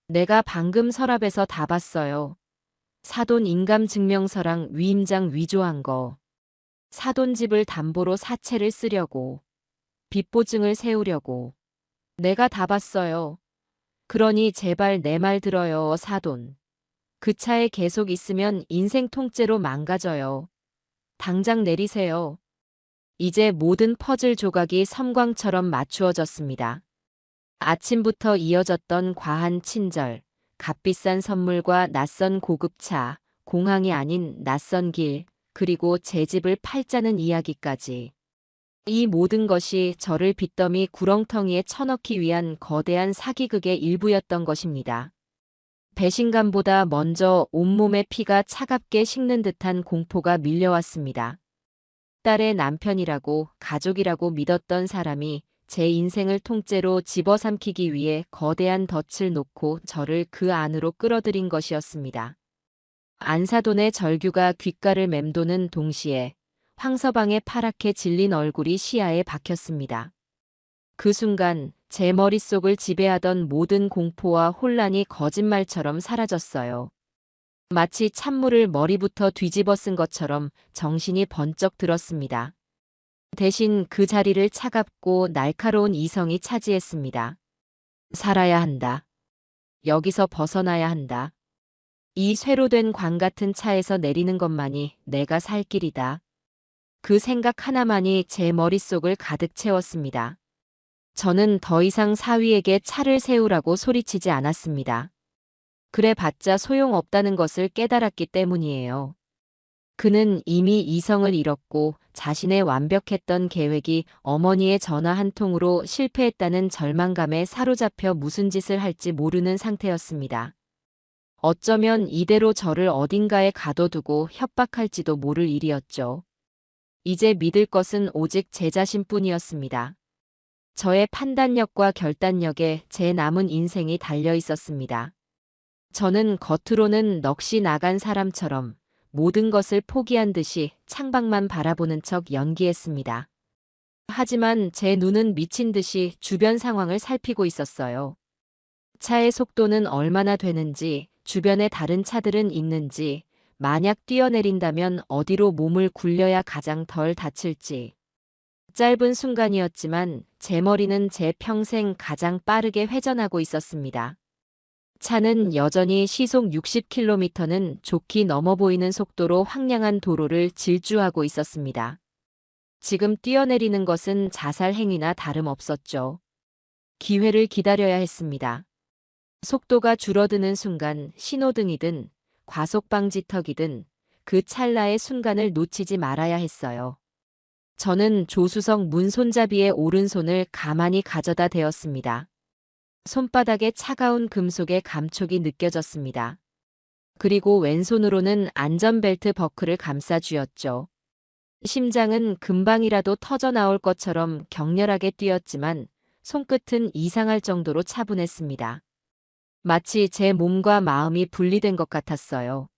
내가 방금 서랍에서 다 봤어요. 사돈 인감증명서랑 위임장 위조한 거. 사돈 집을 담보로 사채를 쓰려고. 빚보증을 세우려고. 내가 다 봤어요. 그러니 제발 내 말 들어요, 사돈. 그 차에 계속 있으면 인생 통째로 망가져요. 당장 내리세요. 이제 모든 퍼즐 조각이 섬광처럼 맞추어졌습니다. 아침부터 이어졌던 과한 친절, 값비싼 선물과 낯선 고급차, 공항이 아닌 낯선 길, 그리고 제 집을 팔자는 이야기까지. 이 모든 것이 저를 빚더미 구렁텅이에 쳐넣기 위한 거대한 사기극의 일부였던 것입니다. 배신감보다 먼저 온몸의 피가 차갑게 식는 듯한 공포가 밀려왔습니다. 딸의 남편이라고 가족이라고 믿었던 사람이 제 인생을 통째로 집어삼키기 위해 거대한 덫을 놓고 저를 그 안으로 끌어들인 것이었습니다. 안사돈의 절규가 귓가를 맴도는 동시에 황서방의 파랗게 질린 얼굴이 시야에 박혔습니다. 그 순간 제 머릿속을 지배하던 모든 공포와 혼란이 거짓말처럼 사라졌어요. 마치 찬물을 머리부터 뒤집어 쓴 것처럼 정신이 번쩍 들었습니다. 대신 그 자리를 차갑고 날카로운 이성이 차지했습니다. 살아야 한다. 여기서 벗어나야 한다. 이 쇠로 된 광 같은 차에서 내리는 것만이 내가 살 길이다. 그 생각 하나만이 제 머릿속을 가득 채웠습니다. 저는 더 이상 사위에게 차를 세우라고 소리치지 않았습니다. 그래봤자 소용없다는 것을 깨달았기 때문이에요. 그는 이미 이성을 잃었고 자신의 완벽했던 계획이 어머니의 전화 한 통으로 실패했다는 절망감에 사로잡혀 무슨 짓을 할지 모르는 상태였습니다. 어쩌면 이대로 저를 어딘가에 가둬두고 협박할지도 모를 일이었죠. 이제 믿을 것은 오직 제 자신뿐이었습니다. 저의 판단력과 결단력에 제 남은 인생이 달려 있었습니다. 저는 겉으로는 넋이 나간 사람처럼 모든 것을 포기한 듯이 창밖만 바라보는 척 연기했습니다. 하지만 제 눈은 미친 듯이 주변 상황을 살피고 있었어요. 차의 속도는 얼마나 되는지, 주변에 다른 차들은 있는지, 만약 뛰어내린다면 어디로 몸을 굴려야 가장 덜 다칠지. 짧은 순간이었지만 제 머리는 제 평생 가장 빠르게 회전하고 있었습니다. 차는 여전히 시속 60km는 좋게 넘어 보이는 속도로 황량한 도로를 질주하고 있었습니다. 지금 뛰어내리는 것은 자살 행위나 다름없었죠. 기회를 기다려야 했습니다. 속도가 줄어드는 순간 신호등이든 과속방지턱이든 그 찰나의 순간을 놓치지 말아야 했어요. 저는 조수석 문 손잡이의 오른손을 가만히 가져다 대었습니다. 손바닥에 차가운 금속의 감촉이 느껴졌습니다. 그리고 왼손으로는 안전벨트 버클을 감싸 쥐었죠. 심장은 금방이라도 터져 나올 것처럼 격렬하게 뛰었지만 손끝은 이상할 정도로 차분했습니다. 마치 제 몸과 마음이 분리된 것 같았어요.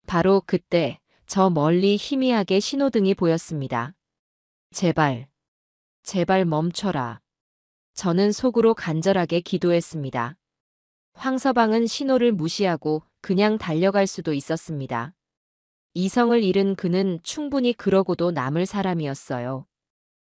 바로 그때 저 멀리 희미하게 신호등이 보였습니다. 제발, 제발 멈춰라. 저는 속으로 간절하게 기도했습니다. 황서방은 신호를 무시하고 그냥 달려갈 수도 있었습니다. 이성을 잃은 그는 충분히 그러고도 남을 사람이었어요.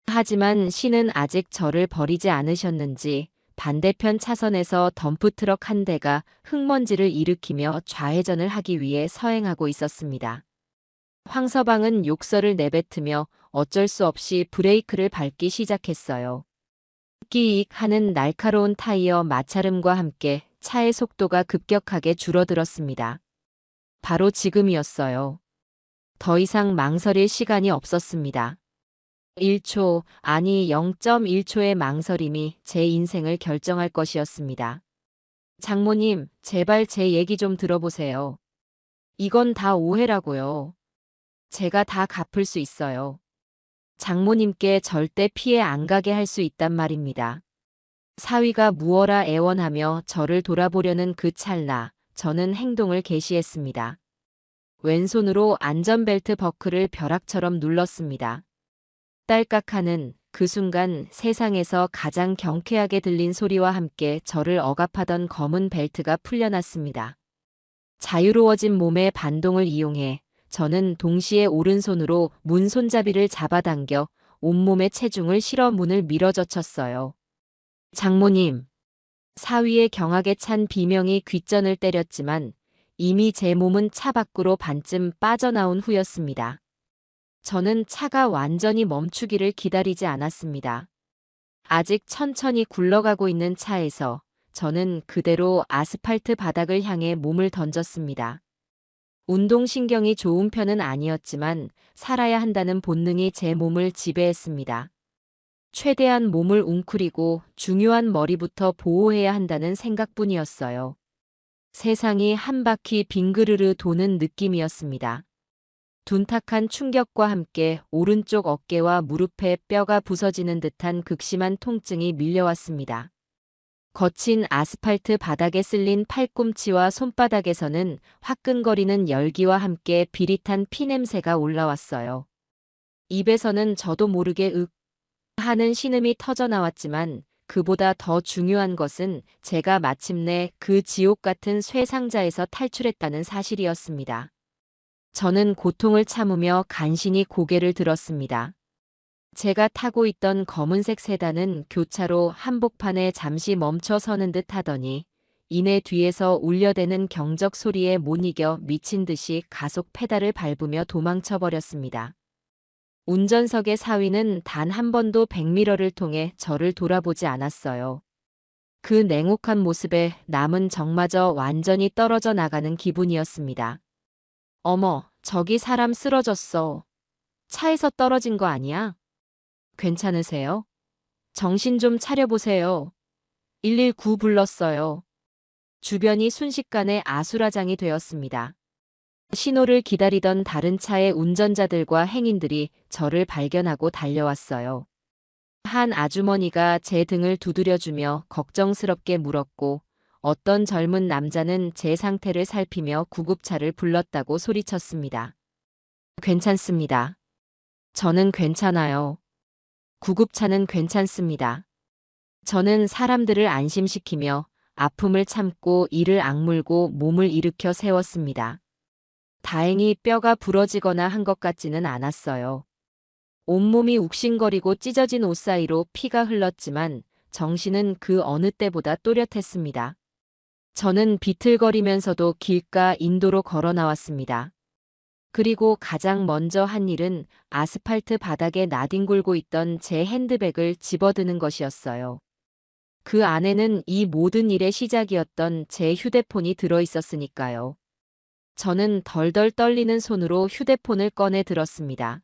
하지만 신은 아직 저를 버리지 않으셨는지 반대편 차선에서 덤프트럭 한 대가 흙먼지를 일으키며 좌회전을 하기 위해 서행하고 있었습니다. 황서방은 욕설을 내뱉으며 어쩔 수 없이 브레이크를 밟기 시작했어요. 끼익 하는 날카로운 타이어 마찰음과 함께 차의 속도가 급격하게 줄어들었습니다. 바로 지금이었어요. 더 이상 망설일 시간이 없었습니다. 1초, 아니 0.1초의 망설임이 제 인생을 결정할 것이었습니다. 장모님, 제발 제 얘기 좀 들어보세요. 이건 다 오해라고요. 제가 다 갚을 수 있어요. 장모님께 절대 피해 안 가게 할 수 있단 말입니다. 사위가 무어라 애원하며 저를 돌아보려는 그 찰나, 저는 행동을 개시했습니다. 왼손으로 안전벨트 버클을 벼락처럼 눌렀습니다. 딸깍하는 그 순간 세상에서 가장 경쾌하게 들린 소리와 함께 저를 억압하던 검은 벨트가 풀려났습니다. 자유로워진 몸의 반동을 이용해 저는 동시에 오른손으로 문 손잡이를 잡아당겨 온몸의 체중을 실어 문을 밀어젖혔어요. 장모님. 사위의 경악에 찬 비명이 귓전을 때렸지만 이미 제 몸은 차 밖으로 반쯤 빠져나온 후였습니다. 저는 차가 완전히 멈추기를 기다리지 않았습니다. 아직 천천히 굴러가고 있는 차에서 저는 그대로 아스팔트 바닥을 향해 몸을 던졌습니다. 운동신경이 좋은 편은 아니었지만 살아야 한다는 본능이 제 몸을 지배했습니다. 최대한 몸을 웅크리고 중요한 머리부터 보호해야 한다는 생각뿐이었어요. 세상이 한 바퀴 빙그르르 도는 느낌이었습니다. 둔탁한 충격과 함께 오른쪽 어깨와 무릎에 뼈가 부서지는 듯한 극심한 통증이 밀려왔습니다. 거친 아스팔트 바닥에 쓸린 팔꿈치와 손바닥에서는 화끈거리는 열기와 함께 비릿한 피냄새가 올라왔어요. 입에서는 저도 모르게 윽 하는 신음이 터져 나왔지만 그보다 더 중요한 것은 제가 마침내 그 지옥 같은 쇠상자에서 탈출했다는 사실이었습니다. 저는 고통을 참으며 간신히 고개를 들었습니다. 제가 타고 있던 검은색 세단은 교차로 한복판에 잠시 멈춰 서는 듯 하더니 이내 뒤에서 울려대는 경적 소리에 못 이겨 미친 듯이 가속 페달을 밟으며 도망쳐 버렸습니다. 운전석의 사위는 단 한 번도 백미러를 통해 저를 돌아보지 않았어요. 그 냉혹한 모습에 남은 정마저 완전히 떨어져 나가는 기분이었습니다. 어머, 저기 사람 쓰러졌어. 차에서 떨어진 거 아니야? 괜찮으세요? 정신 좀 차려보세요. 119 불렀어요. 주변이 순식간에 아수라장이 되었습니다. 신호를 기다리던 다른 차의 운전자들과 행인들이 저를 발견하고 달려왔어요. 한 아주머니가 제 등을 두드려주며 걱정스럽게 물었고 어떤 젊은 남자는 제 상태를 살피며 구급차를 불렀다고 소리쳤습니다. 괜찮습니다. 저는 괜찮아요. 구급차는 괜찮습니다. 저는 사람들을 안심시키며 아픔을 참고 이를 악물고 몸을 일으켜 세웠습니다. 다행히 뼈가 부러지거나 한 것 같지는 않았어요. 온몸이 욱신거리고 찢어진 옷 사이로 피가 흘렀지만 정신은 그 어느 때보다 또렷했습니다. 저는 비틀거리면서도 길가 인도로 걸어 나왔습니다. 그리고 가장 먼저 한 일은 아스팔트 바닥에 나뒹굴고 있던 제 핸드백을 집어드는 것이었어요. 그 안에는 이 모든 일의 시작이었던 제 휴대폰이 들어 있었으니까요. 저는 덜덜 떨리는 손으로 휴대폰을 꺼내 들었습니다.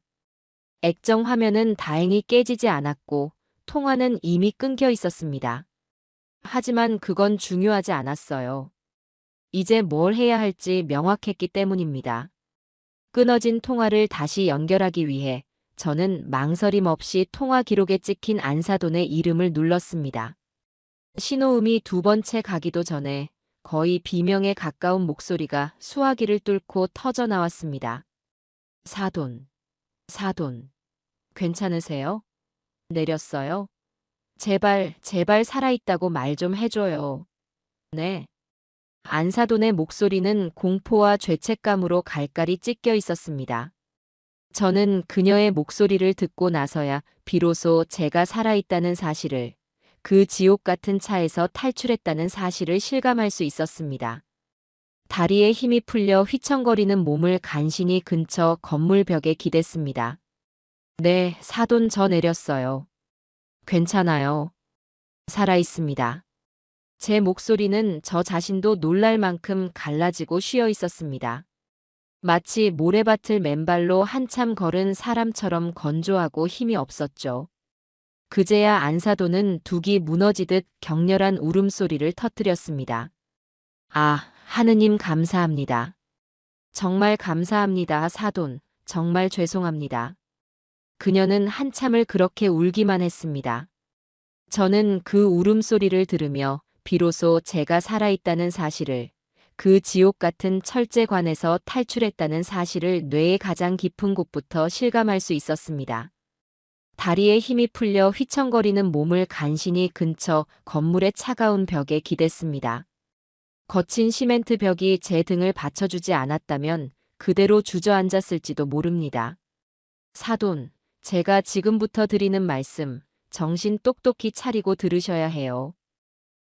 액정 화면은 다행히 깨지지 않았고 통화는 이미 끊겨 있었습니다. 하지만 그건 중요하지 않았어요. 이제 뭘 해야 할지 명확했기 때문입니다. 끊어진 통화를 다시 연결하기 위해 저는 망설임 없이 통화 기록에 찍힌 안사돈의 이름을 눌렀습니다. 신호음이 두 번째 가기도 전에 거의 비명에 가까운 목소리가 수화기를 뚫고 터져 나왔습니다. 사돈, 사돈, 괜찮으세요? 내렸어요? 제발, 제발 살아있다고 말 좀 해줘요. 네. 안사돈의 목소리는 공포와 죄책감으로 갈갈이 찢겨 있었습니다. 저는 그녀의 목소리를 듣고 나서야 비로소 제가 살아있다는 사실을, 그 지옥 같은 차에서 탈출했다는 사실을 실감할 수 있었습니다. 다리에 힘이 풀려 휘청거리는 몸을 간신히 근처 건물 벽에 기댔습니다. 네, 사돈 저 내렸어요. 괜찮아요. 살아있습니다. 제 목소리는 저 자신도 놀랄 만큼 갈라지고 쉬어 있었습니다. 마치 모래밭을 맨발로 한참 걸은 사람처럼 건조하고 힘이 없었죠. 그제야 안사돈은 둑이 무너지듯 격렬한 울음소리를 터뜨렸습니다. 아, 하느님 감사합니다. 정말 감사합니다, 사돈. 정말 죄송합니다. 그녀는 한참을 그렇게 울기만 했습니다. 저는 그 울음소리를 들으며 비로소 제가 살아있다는 사실을, 그 지옥 같은 철제관에서 탈출했다는 사실을 뇌의 가장 깊은 곳부터 실감할 수 있었습니다. 다리에 힘이 풀려 휘청거리는 몸을 간신히 근처 건물의 차가운 벽에 기댔습니다. 거친 시멘트 벽이 제 등을 받쳐주지 않았다면 그대로 주저앉았을지도 모릅니다. 사돈, 제가 지금부터 드리는 말씀, 정신 똑똑히 차리고 들으셔야 해요.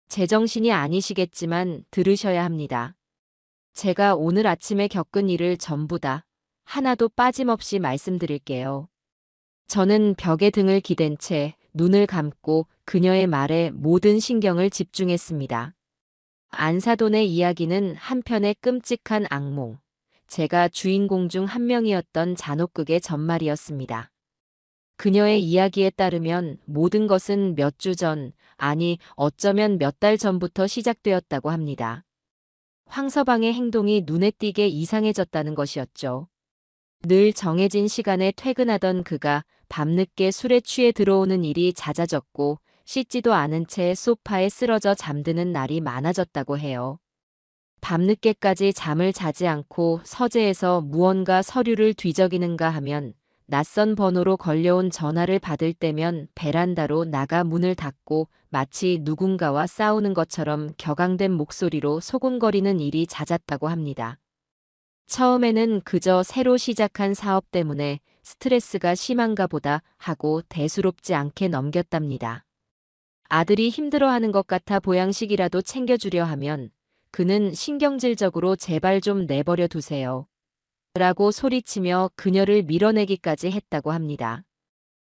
제정신이 아니시겠지만 들으셔야 합니다. 제가 오늘 아침에 겪은 일을 전부 다 하나도 빠짐없이 말씀드릴게요. 저는 벽에 등을 기댄 채 눈을 감고 그녀의 말에 모든 신경을 집중했습니다. 안사돈의 이야기는 한편의 끔찍한 악몽, 제가 주인공 중 한 명이었던 잔혹극의 전말이었습니다. 그녀의 이야기에 따르면 모든 것은 몇 주 전, 아니 어쩌면 몇 달 전부터 시작되었다고 합니다. 황서방의 행동이 눈에 띄게 이상해졌다는 것이었죠. 늘 정해진 시간에 퇴근하던 그가 밤늦게 술에 취해 들어오는 일이 잦아졌고 씻지도 않은 채 소파에 쓰러져 잠드는 날이 많아졌다고 해요. 밤늦게까지 잠을 자지 않고 서재에서 무언가 서류를 뒤적이는가 하면 낯선 번호로 걸려온 전화를 받을 때면 베란다로 나가 문을 닫고 마치 누군가와 싸우는 것처럼 격앙된 목소리로 소곤거리는 일이 잦았다고 합니다. 처음에는 그저 새로 시작한 사업 때문에 스트레스가 심한가 보다 하고 대수롭지 않게 넘겼답니다. 아들이 힘들어하는 것 같아 보양식이라도 챙겨주려 하면 그는 신경질적으로 제발 좀 내버려 두세요. 라고 소리치며 그녀를 밀어내기까지 했다고 합니다.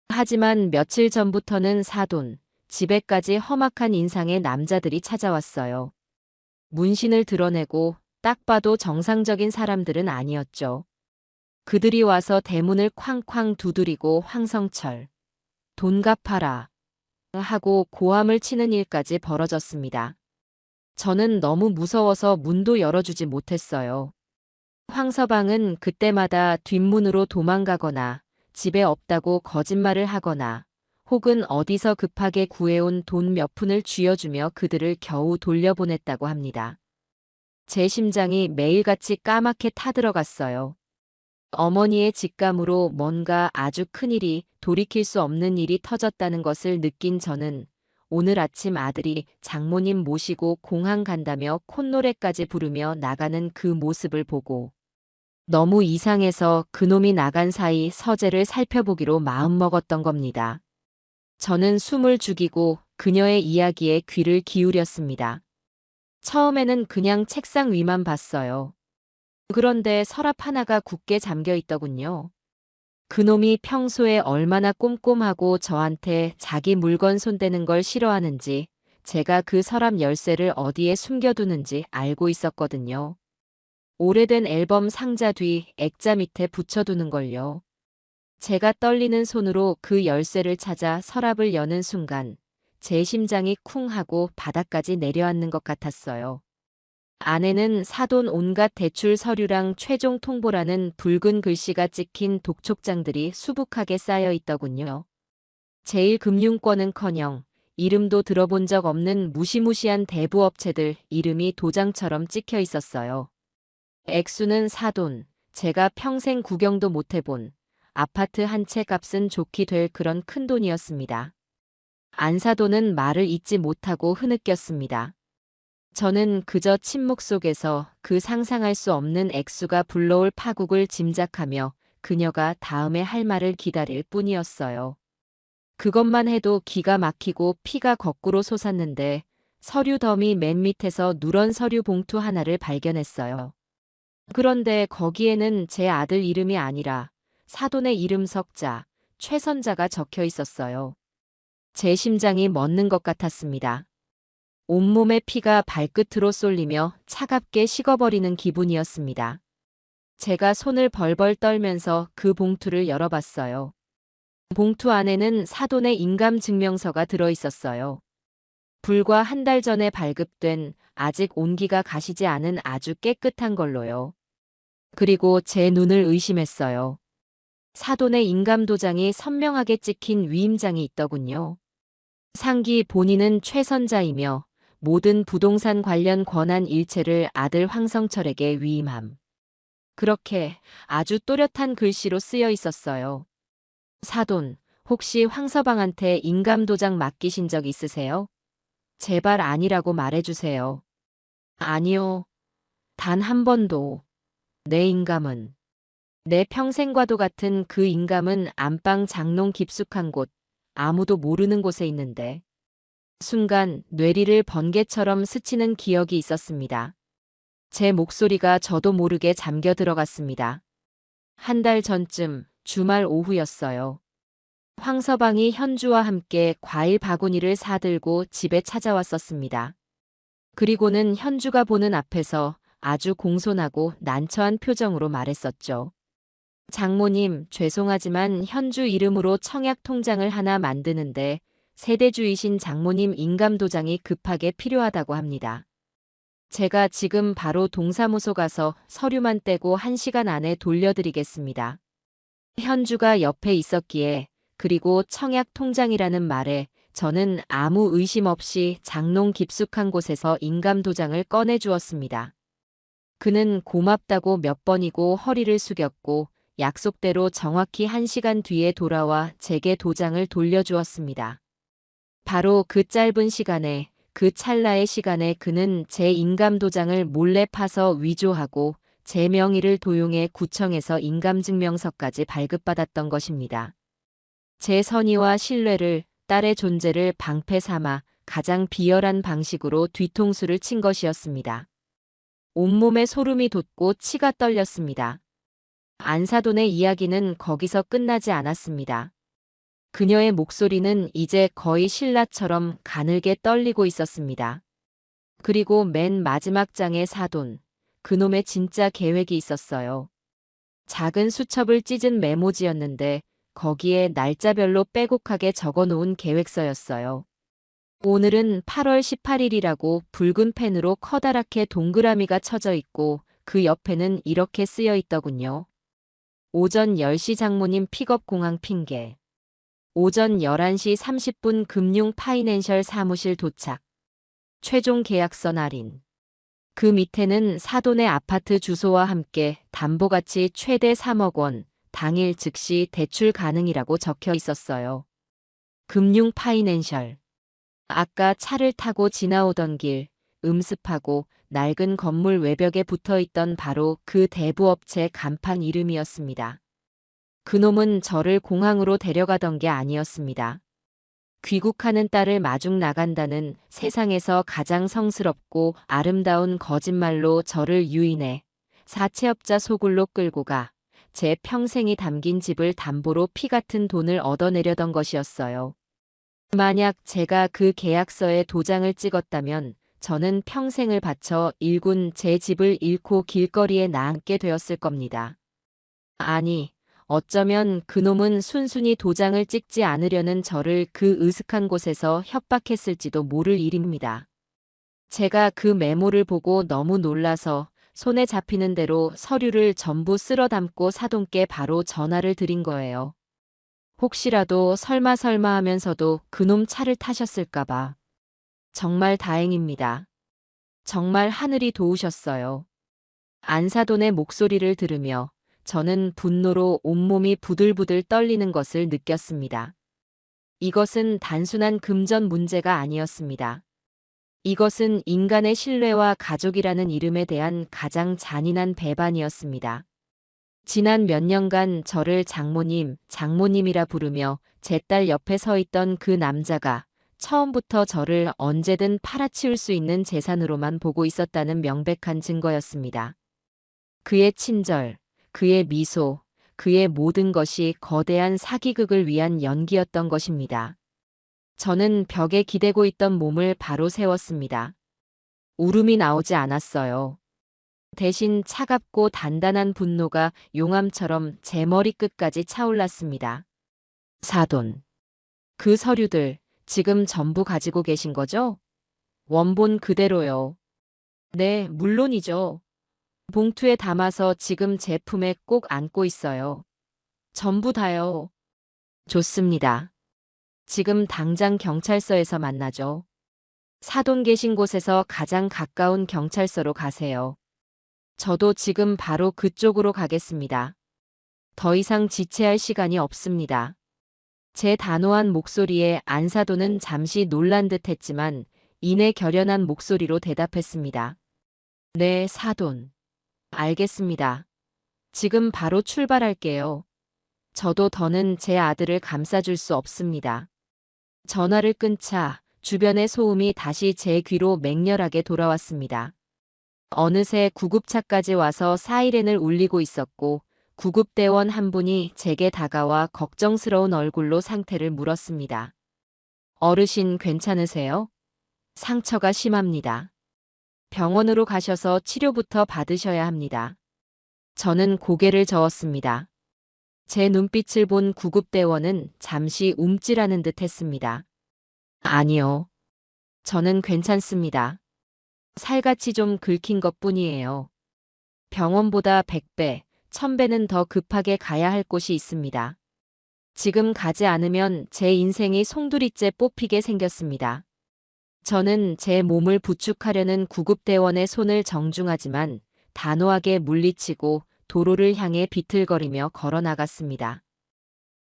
하지만 며칠 전부터는 사돈, 집에까지 험악한 인상의 남자들이 찾아왔어요. 문신을 드러내고 딱 봐도 정상적인 사람들은 아니었죠. 그들이 와서 대문을 쾅쾅 두드리고 황성철, 돈 갚아라 하고 고함을 치는 일까지 벌어졌습니다. 저는 너무 무서워서 문도 열어주지 못했어요. 황서방은 그때마다 뒷문으로 도망가거나 집에 없다고 거짓말을 하거나 혹은 어디서 급하게 구해온 돈 몇 푼을 쥐어주며 그들을 겨우 돌려보냈다고 합니다. 제 심장이 매일같이 까맣게 타들어갔어요. 어머니의 직감으로 뭔가 아주 큰일이 돌이킬 수 없는 일이 터졌다는 것을 느낀 저는 오늘 아침 아들이 장모님 모시고 공항 간다며 콧노래까지 부르며 나가는 그 모습을 보고 너무 이상해서 그놈이 나간 사이 서재를 살펴보기로 마음먹었던 겁니다. 저는 숨을 죽이고 그녀의 이야기에 귀를 기울였습니다. 처음에는 그냥 책상 위만 봤어요. 그런데 서랍 하나가 굳게 잠겨 있더군요. 그놈이 평소에 얼마나 꼼꼼하고 저한테 자기 물건 손대는 걸 싫어하는지 제가 그 서랍 열쇠를 어디에 숨겨두는지 알고 있었거든요. 오래된 앨범 상자 뒤 액자 밑에 붙여두는 걸요. 제가 떨리는 손으로 그 열쇠를 찾아 서랍을 여는 순간 제 심장이 쿵 하고 바닥까지 내려앉는 것 같았어요. 안에는 사돈 온갖 대출 서류랑 최종 통보라는 붉은 글씨가 찍힌 독촉장들이 수북하게 쌓여 있더군요. 제1금융권은커녕 이름도 들어본 적 없는 무시무시한 대부업체들 이름이 도장처럼 찍혀 있었어요. 액수는 사돈, 제가 평생 구경도 못 해본 아파트 한 채 값은 좋게 될 그런 큰돈이었습니다. 안사돈은 말을 잇지 못하고 흐느꼈습니다. 저는 그저 침묵 속에서 그 상상할 수 없는 액수가 불러올 파국을 짐작하며 그녀가 다음에 할 말을 기다릴 뿐이었어요. 그것만 해도 기가 막히고 피가 거꾸로 솟았는데 서류 더미 맨 밑에서 누런 서류 봉투 하나를 발견했어요. 그런데 거기에는 제 아들 이름이 아니라 사돈의 이름 석자, 최선자가 적혀 있었어요. 제 심장이 멎는 것 같았습니다. 온몸의 피가 발끝으로 쏠리며 차갑게 식어버리는 기분이었습니다. 제가 손을 벌벌 떨면서 그 봉투를 열어봤어요. 봉투 안에는 사돈의 인감증명서가 들어있었어요. 불과 한 달 전에 발급된 아직 온기가 가시지 않은 아주 깨끗한 걸로요. 그리고 제 눈을 의심했어요. 사돈의 인감도장이 선명하게 찍힌 위임장이 있더군요. 상기 본인은 최선자이며 모든 부동산 관련 권한 일체를 아들 황성철에게 위임함. 그렇게 아주 또렷한 글씨로 쓰여 있었어요. 사돈, 혹시 황서방한테 인감도장 맡기신 적 있으세요? 제발 아니라고 말해주세요. 아니요. 단 한 번도. 내 인감은. 내 평생과도 같은 그 인감은 안방 장롱 깊숙한 곳, 아무도 모르는 곳에 있는데. 순간 뇌리를 번개처럼 스치는 기억이 있었습니다. 제 목소리가 저도 모르게 잠겨 들어갔습니다. 한 달 전쯤 주말 오후였어요. 황서방이 현주와 함께 과일 바구니를 사들고 집에 찾아왔었습니다. 그리고는 현주가 보는 앞에서 아주 공손하고 난처한 표정으로 말했었죠. 장모님, 죄송하지만 현주 이름으로 청약 통장을 하나 만드는데 세대주이신 장모님 인감도장이 급하게 필요하다고 합니다. 제가 지금 바로 동사무소 가서 서류만 떼고 1시간 안에 돌려드리겠습니다. 현주가 옆에 있었기에, 그리고 청약 통장이라는 말에 저는 아무 의심 없이 장롱 깊숙한 곳에서 인감 도장을 꺼내 주었습니다. 그는 고맙다고 몇 번이고 허리를 숙였고 약속대로 정확히 1시간 뒤에 돌아와 제게 도장을 돌려주었습니다. 바로 그 짧은 시간에, 그 찰나의 시간에 그는 제 인감 도장을 몰래 파서 위조하고 제 명의를 도용해 구청에서 인감증명서까지 발급받았던 것입니다. 제 선의와 신뢰를, 딸의 존재를 방패 삼아 가장 비열한 방식으로 뒤통수를 친 것이었습니다. 온몸에 소름이 돋고 치가 떨렸습니다. 안사돈의 이야기는 거기서 끝나지 않았습니다. 그녀의 목소리는 이제 거의 신라처럼 가늘게 떨리고 있었습니다. 그리고 맨 마지막 장의 사돈, 그놈의 진짜 계획이 있었어요. 작은 수첩을 찢은 메모지였는데 거기에 날짜별로 빼곡하게 적어놓은 계획서였어요. 오늘은 8월 18일이라고 붉은 펜으로 커다랗게 동그라미가 쳐져 있고 그 옆에는 이렇게 쓰여 있더군요. 오전 10시 장모님 픽업 공항 핑계. 오전 11시 30분 금융 파이낸셜 사무실 도착. 최종 계약서 날인. 그 밑에는 사돈의 아파트 주소와 함께 담보가치 최대 3억 원, 당일 즉시 대출 가능이라고 적혀 있었어요. 금융 파이낸셜. 아까 차를 타고 지나오던 길, 음습하고 낡은 건물 외벽에 붙어있던 바로 그 대부업체 간판 이름이었습니다. 그놈은 저를 공항으로 데려가던 게 아니었습니다. 귀국하는 딸을 마중 나간다는 세상에서 가장 성스럽고 아름다운 거짓말로 저를 유인해 사채업자 소굴로 끌고 가 제 평생이 담긴 집을 담보로 피 같은 돈을 얻어내려던 것이었어요. 만약 제가 그 계약서에 도장을 찍었다면 저는 평생을 바쳐 일군 제 집을 잃고 길거리에 나앉게 되었을 겁니다. 아니, 어쩌면 그놈은 순순히 도장을 찍지 않으려는 저를 그 으슥한 곳에서 협박했을지도 모를 일입니다. 제가 그 메모를 보고 너무 놀라서 손에 잡히는 대로 서류를 전부 쓸어 담고 사돈께 바로 전화를 드린 거예요. 혹시라도 설마 하면서도 그놈 차를 타셨을까봐. 정말 다행입니다. 정말 하늘이 도우셨어요. 안사돈의 목소리를 들으며 저는 분노로 온몸이 부들부들 떨리는 것을 느꼈습니다. 이것은 단순한 금전 문제가 아니었습니다. 이것은 인간의 신뢰와 가족이라는 이름에 대한 가장 잔인한 배반이었습니다. 지난 몇 년간 저를 장모님이라 부르며 제 딸 옆에 서 있던 그 남자가 처음부터 저를 언제든 팔아치울 수 있는 재산으로만 보고 있었다는 명백한 증거였습니다. 그의 친절, 그의 미소, 그의 모든 것이 거대한 사기극을 위한 연기였던 것입니다. 저는 벽에 기대고 있던 몸을 바로 세웠습니다. 울음이 나오지 않았어요. 대신 차갑고 단단한 분노가 용암처럼 제 머리끝까지 차올랐습니다. 사돈. 그 서류들 지금 전부 가지고 계신 거죠? 원본 그대로요. 네, 물론이죠. 봉투에 담아서 지금 제 품에 꼭 안고 있어요. 전부 다요. 좋습니다. 지금 당장 경찰서에서 만나죠. 사돈 계신 곳에서 가장 가까운 경찰서로 가세요. 저도 지금 바로 그쪽으로 가겠습니다. 더 이상 지체할 시간이 없습니다. 제 단호한 목소리에 안사돈은 잠시 놀란 듯 했지만 이내 결연한 목소리로 대답했습니다. 네, 사돈. 알겠습니다. 지금 바로 출발할게요. 저도 더는 제 아들을 감싸줄 수 없습니다. 전화를 끊자 주변의 소음이 다시 제 귀로 맹렬하게 돌아왔습니다. 어느새 구급차까지 와서 사이렌을 울리고 있었고 구급대원 한 분이 제게 다가와 걱정스러운 얼굴로 상태를 물었습니다. 어르신 괜찮으세요? 상처가 심합니다. 병원으로 가셔서 치료부터 받으셔야 합니다. 저는 고개를 저었습니다. 제 눈빛을 본 구급대원은 잠시 움찔하는 듯 했습니다. 아니요. 저는 괜찮습니다. 살갗이 좀 긁힌 것뿐이에요. 병원보다 100배, 1000배는 더 급하게 가야 할 곳이 있습니다. 지금 가지 않으면 제 인생이 송두리째 뽑히게 생겼습니다. 저는 제 몸을 부축하려는 구급대원의 손을 정중하지만 단호하게 물리치고 도로를 향해 비틀거리며 걸어 나갔습니다.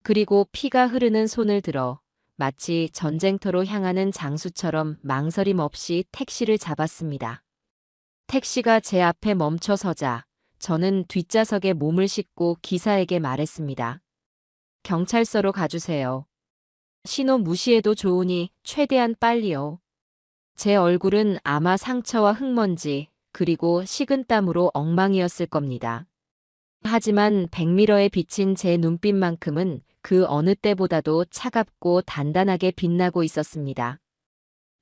그리고 피가 흐르는 손을 들어 마치 전쟁터로 향하는 장수처럼 망설임 없이 택시를 잡았습니다. 택시가 제 앞에 멈춰 서자 저는 뒷좌석에 몸을 싣고 기사에게 말했습니다. 경찰서로 가주세요. 신호 무시해도 좋으니 최대한 빨리요. 제 얼굴은 아마 상처와 흙먼지 그리고 식은땀으로 엉망이었을 겁니다. 하지만 백미러에 비친 제 눈빛만큼은 그 어느 때보다도 차갑고 단단하게 빛나고 있었습니다.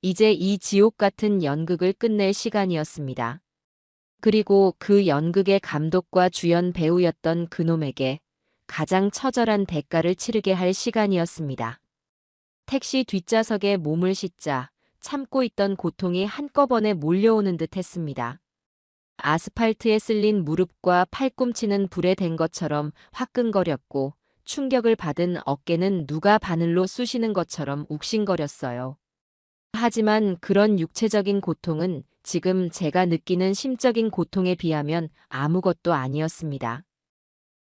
이제 이 지옥 같은 연극을 끝낼 시간이었습니다. 그리고 그 연극의 감독과 주연 배우였던 그놈에게 가장 처절한 대가를 치르게 할 시간이었습니다. 택시 뒷좌석에 몸을 싣자 참고 있던 고통이 한꺼번에 몰려오는 듯 했습니다. 아스팔트에 쓸린 무릎과 팔꿈치는 불에 댄 것처럼 화끈거렸고 충격을 받은 어깨는 누가 바늘로 쑤시는 것처럼 욱신거렸어요. 하지만 그런 육체적인 고통은 지금 제가 느끼는 심적인 고통에 비하면 아무것도 아니었습니다.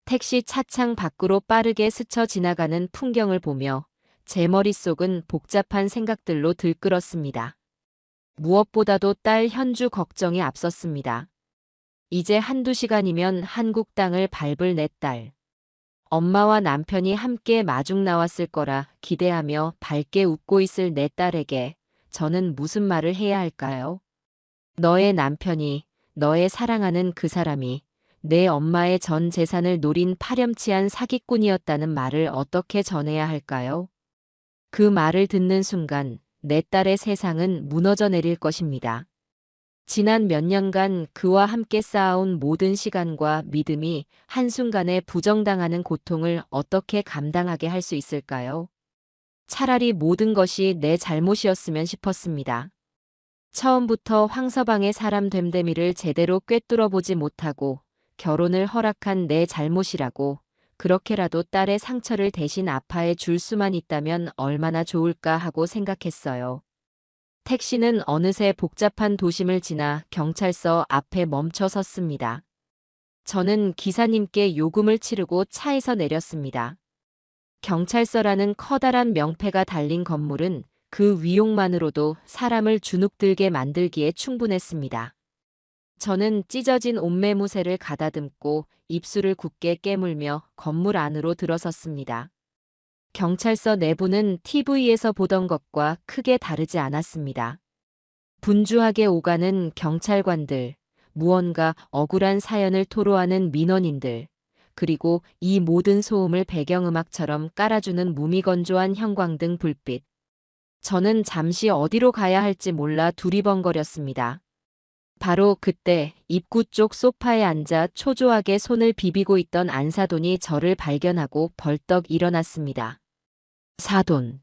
택시 차창 밖으로 빠르게 스쳐 지나가는 풍경을 보며 제 머릿속은 복잡한 생각들로 들끓었습니다. 무엇보다도 딸 현주 걱정이 앞섰습니다. 이제 한두 시간이면 한국 땅을 밟을 내 딸. 엄마와 남편이 함께 마중 나왔을 거라 기대하며 밝게 웃고 있을 내 딸에게 저는 무슨 말을 해야 할까요? 너의 남편이, 너의 사랑하는 그 사람이 내 엄마의 전 재산을 노린 파렴치한 사기꾼이었다는 말을 어떻게 전해야 할까요? 그 말을 듣는 순간 내 딸의 세상은 무너져 내릴 것입니다. 지난 몇 년간 그와 함께 쌓아온 모든 시간과 믿음이 한순간에 부정당하는 고통을 어떻게 감당하게 할 수 있을까요? 차라리 모든 것이 내 잘못이었으면 싶었습니다. 처음부터 황서방의 사람 됨됨이를 제대로 꿰뚫어 보지 못하고 결혼을 허락한 내 잘못이라고 그렇게라도 딸의 상처를 대신 아파해 줄 수만 있다면 얼마나 좋을까 하고 생각했어요. 택시는 어느새 복잡한 도심을 지나 경찰서 앞에 멈춰 섰습니다. 저는 기사님께 요금을 치르고 차에서 내렸습니다. 경찰서라는 커다란 명패가 달린 건물은 그 위용만으로도 사람을 주눅들게 만들기에 충분했습니다. 저는 찢어진 옷매무새를 가다듬고 입술을 굳게 깨물며 건물 안으로 들어섰습니다. 경찰서 내부는 TV에서 보던 것과 크게 다르지 않았습니다. 분주하게 오가는 경찰관들, 무언가 억울한 사연을 토로하는 민원인들, 그리고 이 모든 소음을 배경음악처럼 깔아주는 무미건조한 형광등 불빛. 저는 잠시 어디로 가야 할지 몰라 두리번거렸습니다. 바로 그때 입구 쪽 소파에 앉아 초조하게 손을 비비고 있던 안사돈이 저를 발견하고 벌떡 일어났습니다. 사돈.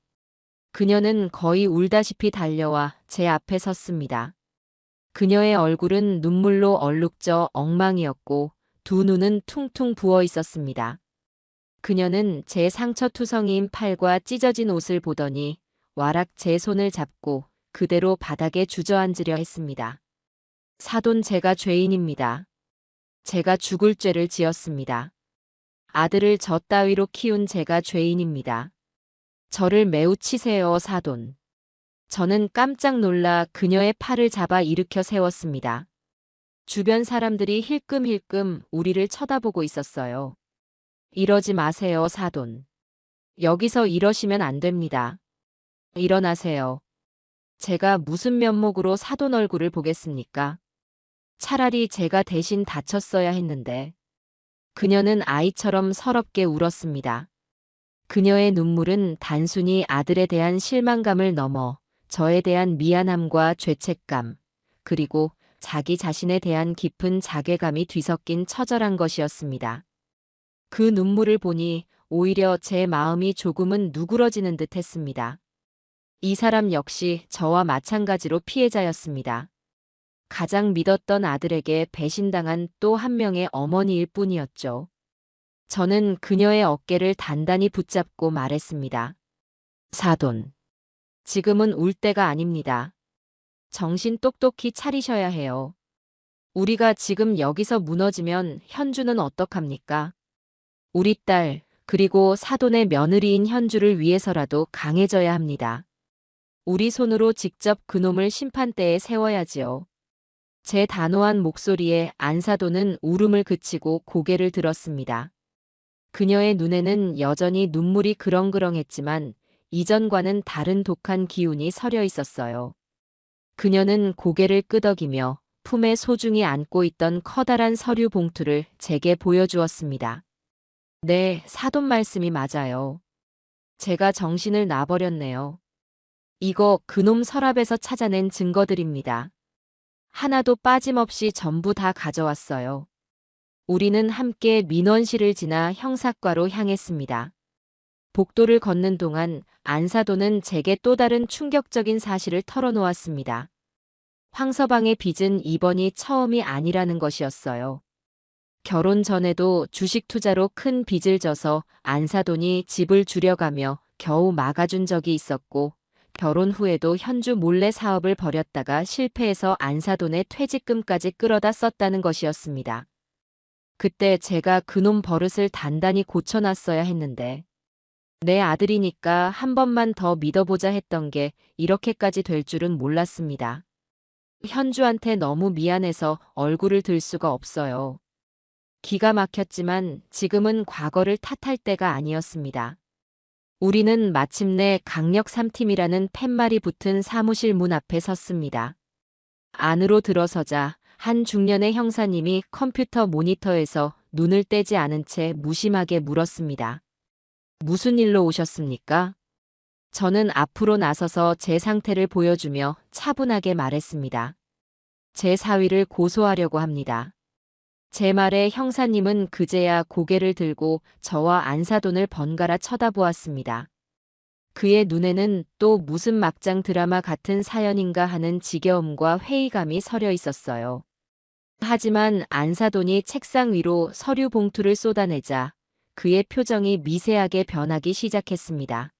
그녀는 거의 울다시피 달려와 제 앞에 섰습니다. 그녀의 얼굴은 눈물로 얼룩져 엉망이었고 두 눈은 퉁퉁 부어 있었습니다. 그녀는 제 상처투성이인 팔과 찢어진 옷을 보더니 와락 제 손을 잡고 그대로 바닥에 주저앉으려 했습니다. 사돈, 제가 죄인입니다. 제가 죽을 죄를 지었습니다. 아들을 저 따위로 키운 제가 죄인입니다. 저를 매우 치세요, 사돈. 저는 깜짝 놀라 그녀의 팔을 잡아 일으켜 세웠습니다. 주변 사람들이 힐끔힐끔 우리를 쳐다보고 있었어요. 이러지 마세요, 사돈. 여기서 이러시면 안 됩니다. 일어나세요. 제가 무슨 면목으로 사돈 얼굴을 보겠습니까? 차라리 제가 대신 다쳤어야 했는데. 그녀는 아이처럼 서럽게 울었습니다. 그녀의 눈물은 단순히 아들에 대한 실망감을 넘어 저에 대한 미안함과 죄책감, 그리고 자기 자신에 대한 깊은 자괴감이 뒤섞인 처절한 것이었습니다. 그 눈물을 보니 오히려 제 마음이 조금은 누그러지는 듯 했습니다. 이 사람 역시 저와 마찬가지로 피해자였습니다. 가장 믿었던 아들에게 배신당한 또 한 명의 어머니일 뿐이었죠. 저는 그녀의 어깨를 단단히 붙잡고 말했습니다. 사돈, 지금은 울 때가 아닙니다. 정신 똑똑히 차리셔야 해요. 우리가 지금 여기서 무너지면 현주는 어떡합니까? 우리 딸, 그리고 사돈의 며느리인 현주를 위해서라도 강해져야 합니다. 우리 손으로 직접 그놈을 심판대에 세워야지요. 제 단호한 목소리에 안사돈은 울음을 그치고 고개를 들었습니다. 그녀의 눈에는 여전히 눈물이 그렁그렁했지만 이전과는 다른 독한 기운이 서려 있었어요. 그녀는 고개를 끄덕이며 품에 소중히 안고 있던 커다란 서류 봉투를 제게 보여주었습니다. 네, 사돈 말씀이 맞아요. 제가 정신을 놔버렸네요. 이거 그놈 서랍에서 찾아낸 증거들입니다. 하나도 빠짐없이 전부 다 가져왔어요. 우리는 함께 민원실을 지나 형사과로 향했습니다. 복도를 걷는 동안 안사돈은 제게 또 다른 충격적인 사실을 털어놓았습니다. 황서방의 빚은 이번이 처음이 아니라는 것이었어요. 결혼 전에도 주식 투자로 큰 빚을 져서 안사돈이 집을 줄여가며 겨우 막아준 적이 있었고, 결혼 후에도 현주 몰래 사업을 벌였다가 실패해서 안사돈의 퇴직금까지 끌어다 썼다는 것이었습니다. 그때 제가 그놈 버릇을 단단히 고쳐놨어야 했는데, 내 아들이니까 한 번만 더 믿어보자 했던 게 이렇게까지 될 줄은 몰랐습니다. 현주한테 너무 미안해서 얼굴을 들 수가 없어요. 기가 막혔지만 지금은 과거를 탓할 때가 아니었습니다. 우리는 마침내 강력 3팀이라는 팻말이 붙은 사무실 문 앞에 섰습니다. 안으로 들어서자 한 중년의 형사님이 컴퓨터 모니터에서 눈을 떼지 않은 채 무심하게 물었습니다. 무슨 일로 오셨습니까? 저는 앞으로 나서서 제 상태를 보여주며 차분하게 말했습니다. 제 사위를 고소하려고 합니다. 제 말에 형사님은 그제야 고개를 들고 저와 안사돈을 번갈아 쳐다보았습니다. 그의 눈에는 또 무슨 막장 드라마 같은 사연인가 하는 지겨움과 회의감이 서려 있었어요. 하지만 안사돈이 책상 위로 서류 봉투를 쏟아내자 그의 표정이 미세하게 변하기 시작했습니다.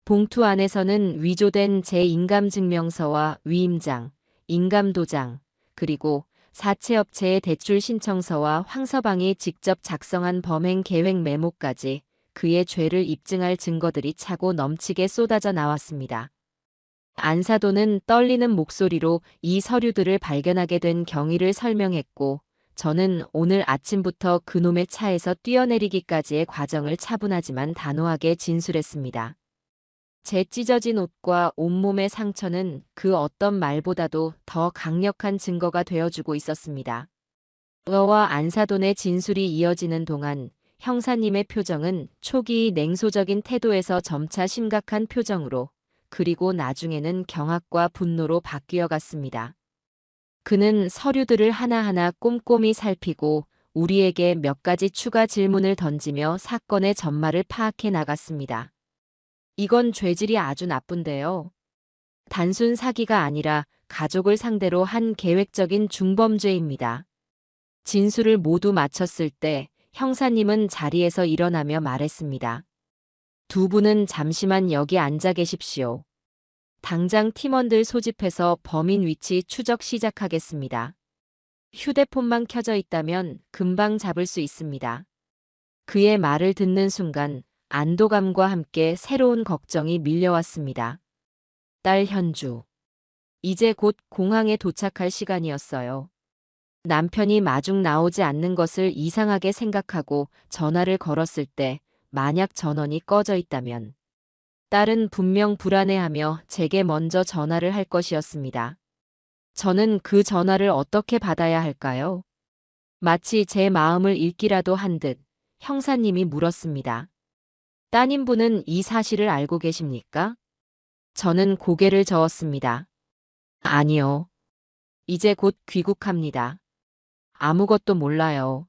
봉투 안에서는 위조된 제 인감증명서와 위임장, 인감도장, 그리고 사채업체의 대출 신청서와 황서방이 직접 작성한 범행 계획 메모까지 그의 죄를 입증할 증거들이 차고 넘치게 쏟아져 나왔습니다. 안사돈은 떨리는 목소리로 이 서류들을 발견하게 된 경위를 설명했고, 저는 오늘 아침부터 그놈의 차에서 뛰어내리기까지의 과정을 차분하지만 단호하게 진술했습니다. 제 찢어진 옷과 온몸의 상처는 그 어떤 말보다도 더 강력한 증거가 되어주고 있었습니다. 저와 안사돈의 진술이 이어지는 동안 형사님의 표정은 초기 냉소적인 태도에서 점차 심각한 표정으로, 그리고 나중에는 경악과 분노로 바뀌어 갔습니다. 그는 서류들을 하나하나 꼼꼼히 살피고 우리에게 몇 가지 추가 질문을 던지며 사건의 전말을 파악해 나갔습니다. 이건 죄질이 아주 나쁜데요. 단순 사기가 아니라 가족을 상대로 한 계획적인 중범죄입니다. 진술을 모두 마쳤을 때 형사님은 자리에서 일어나며 말했습니다. 두 분은 잠시만 여기 앉아 계십시오. 당장 팀원들 소집해서 범인 위치 추적 시작하겠습니다. 휴대폰만 켜져 있다면 금방 잡을 수 있습니다. 그의 말을 듣는 순간 안도감과 함께 새로운 걱정이 밀려왔습니다. 딸 현주. 이제 곧 공항에 도착할 시간이었어요. 남편이 마중 나오지 않는 것을 이상하게 생각하고 전화를 걸었을 때 만약 전원이 꺼져 있다면 딸은 분명 불안해하며 제게 먼저 전화를 할 것이었습니다. 저는 그 전화를 어떻게 받아야 할까요? 마치 제 마음을 읽기라도 한 듯 형사님이 물었습니다. 따님분은 이 사실을 알고 계십니까? 저는 고개를 저었습니다. 아니요. 이제 곧 귀국합니다. 아무것도 몰라요.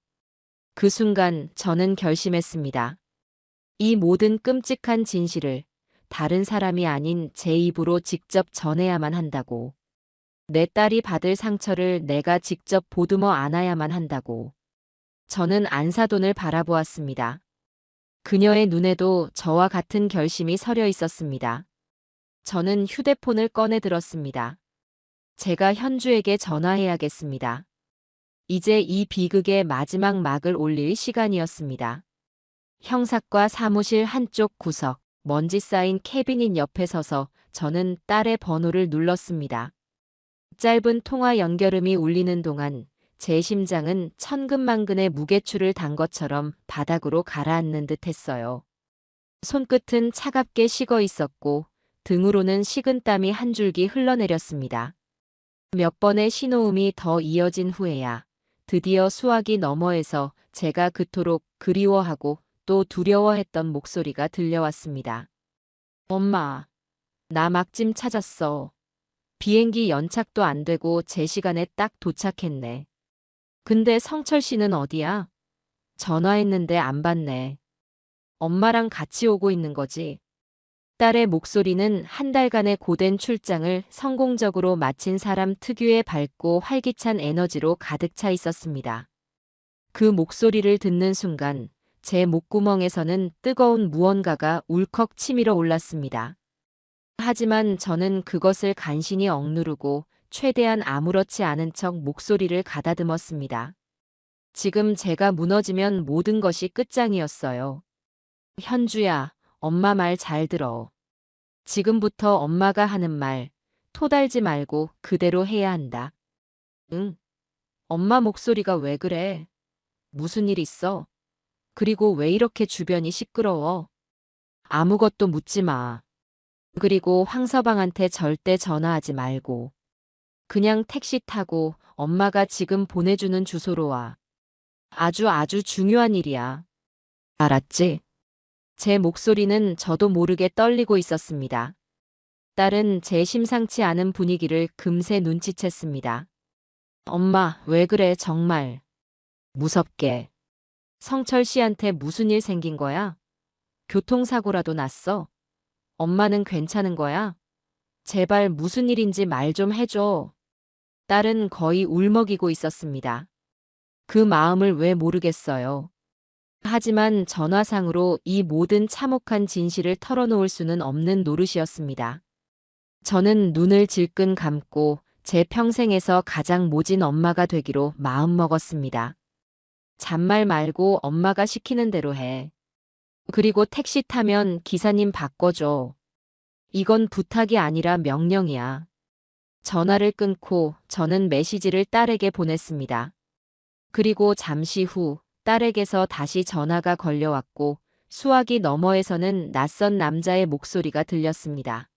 그 순간 저는 결심했습니다. 이 모든 끔찍한 진실을 다른 사람이 아닌 제 입으로 직접 전해야만 한다고. 내 딸이 받을 상처를 내가 직접 보듬어 안아야만 한다고. 저는 안사돈을 바라보았습니다. 그녀의 눈에도 저와 같은 결심이 서려 있었습니다. 저는 휴대폰을 꺼내 들었습니다. 제가 현주에게 전화해야겠습니다. 이제 이 비극의 마지막 막을 올릴 시간이었습니다. 형사과 사무실 한쪽 구석, 먼지 쌓인 캐비닛 옆에 서서 저는 딸의 번호를 눌렀습니다. 짧은 통화 연결음이 울리는 동안 제 심장은 천근만근의 무게추를 단 것처럼 바닥으로 가라앉는 듯 했어요. 손끝은 차갑게 식어 있었고 등으로는 식은땀이 한 줄기 흘러내렸습니다. 몇 번의 신호음이 더 이어진 후에야 드디어 수화기 너머에서 제가 그토록 그리워하고 또 두려워했던 목소리가 들려왔습니다. 엄마, 나 막짐 찾았어. 비행기 연착도 안 되고 제 시간에 딱 도착했네. 근데 성철 씨는 어디야? 전화했는데 안 받네. 엄마랑 같이 오고 있는 거지? 딸의 목소리는 한 달간의 고된 출장을 성공적으로 마친 사람 특유의 밝고 활기찬 에너지로 가득 차 있었습니다. 그 목소리를 듣는 순간 제 목구멍에서는 뜨거운 무언가가 울컥 치밀어 올랐습니다. 하지만 저는 그것을 간신히 억누르고 최대한 아무렇지 않은 척 목소리를 가다듬었습니다. 지금 제가 무너지면 모든 것이 끝장이었어요. 현주야, 엄마 말 잘 들어. 지금부터 엄마가 하는 말, 토달지 말고 그대로 해야 한다. 응? 엄마 목소리가 왜 그래? 무슨 일 있어? 그리고 왜 이렇게 주변이 시끄러워? 아무것도 묻지 마. 그리고 황서방한테 절대 전화하지 말고. 그냥 택시 타고 엄마가 지금 보내주는 주소로 와. 아주 중요한 일이야. 알았지? 제 목소리는 저도 모르게 떨리고 있었습니다. 딸은 제 심상치 않은 분위기를 금세 눈치챘습니다. 엄마, 왜 그래, 정말. 무섭게. 성철 씨한테 무슨 일 생긴 거야? 교통사고라도 났어? 엄마는 괜찮은 거야? 제발 무슨 일인지 말 좀 해줘. 딸은 거의 울먹이고 있었습니다. 그 마음을 왜 모르겠어요. 하지만 전화상으로 이 모든 참혹한 진실을 털어놓을 수는 없는 노릇이었습니다. 저는 눈을 질끈 감고 제 평생에서 가장 모진 엄마가 되기로 마음먹었습니다. 잔말 말고 엄마가 시키는 대로 해. 그리고 택시 타면 기사님 바꿔줘. 이건 부탁이 아니라 명령이야. 전화를 끊고 저는 메시지를 딸에게 보냈습니다. 그리고 잠시 후 딸에게서 다시 전화가 걸려왔고 수화기 너머에서는 낯선 남자의 목소리가 들렸습니다.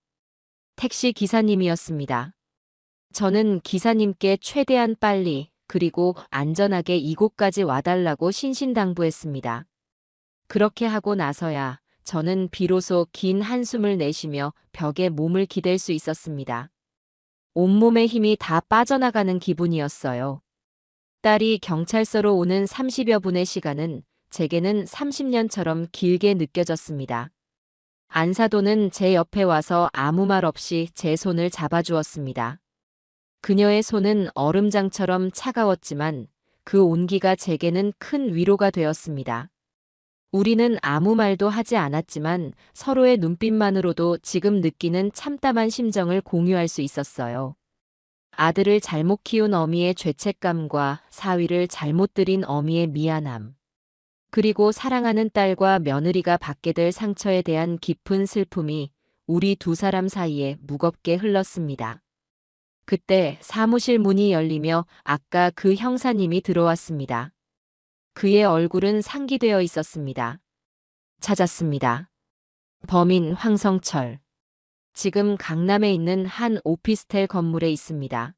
택시 기사님이었습니다. 저는 기사님께 최대한 빨리 그리고 안전하게 이곳까지 와달라고 신신당부했습니다. 그렇게 하고 나서야 저는 비로소 긴 한숨을 내쉬며 벽에 몸을 기댈 수 있었습니다. 온몸의 힘이 다 빠져나가는 기분이었어요. 딸이 경찰서로 오는 30여 분의 시간은 제게는 30년처럼 길게 느껴졌습니다. 안사돈은 제 옆에 와서 아무 말 없이 제 손을 잡아주었습니다. 그녀의 손은 얼음장처럼 차가웠지만 그 온기가 제게는 큰 위로가 되었습니다. 우리는 아무 말도 하지 않았지만 서로의 눈빛만으로도 지금 느끼는 참담한 심정을 공유할 수 있었어요. 아들을 잘못 키운 어미의 죄책감과 사위를 잘못 들인 어미의 미안함. 그리고 사랑하는 딸과 며느리가 받게 될 상처에 대한 깊은 슬픔이 우리 두 사람 사이에 무겁게 흘렀습니다. 그때 사무실 문이 열리며 아까 그 형사님이 들어왔습니다. 그의 얼굴은 상기되어 있었습니다. 찾았습니다. 범인 황성철. 지금 강남에 있는 한 오피스텔 건물에 있습니다.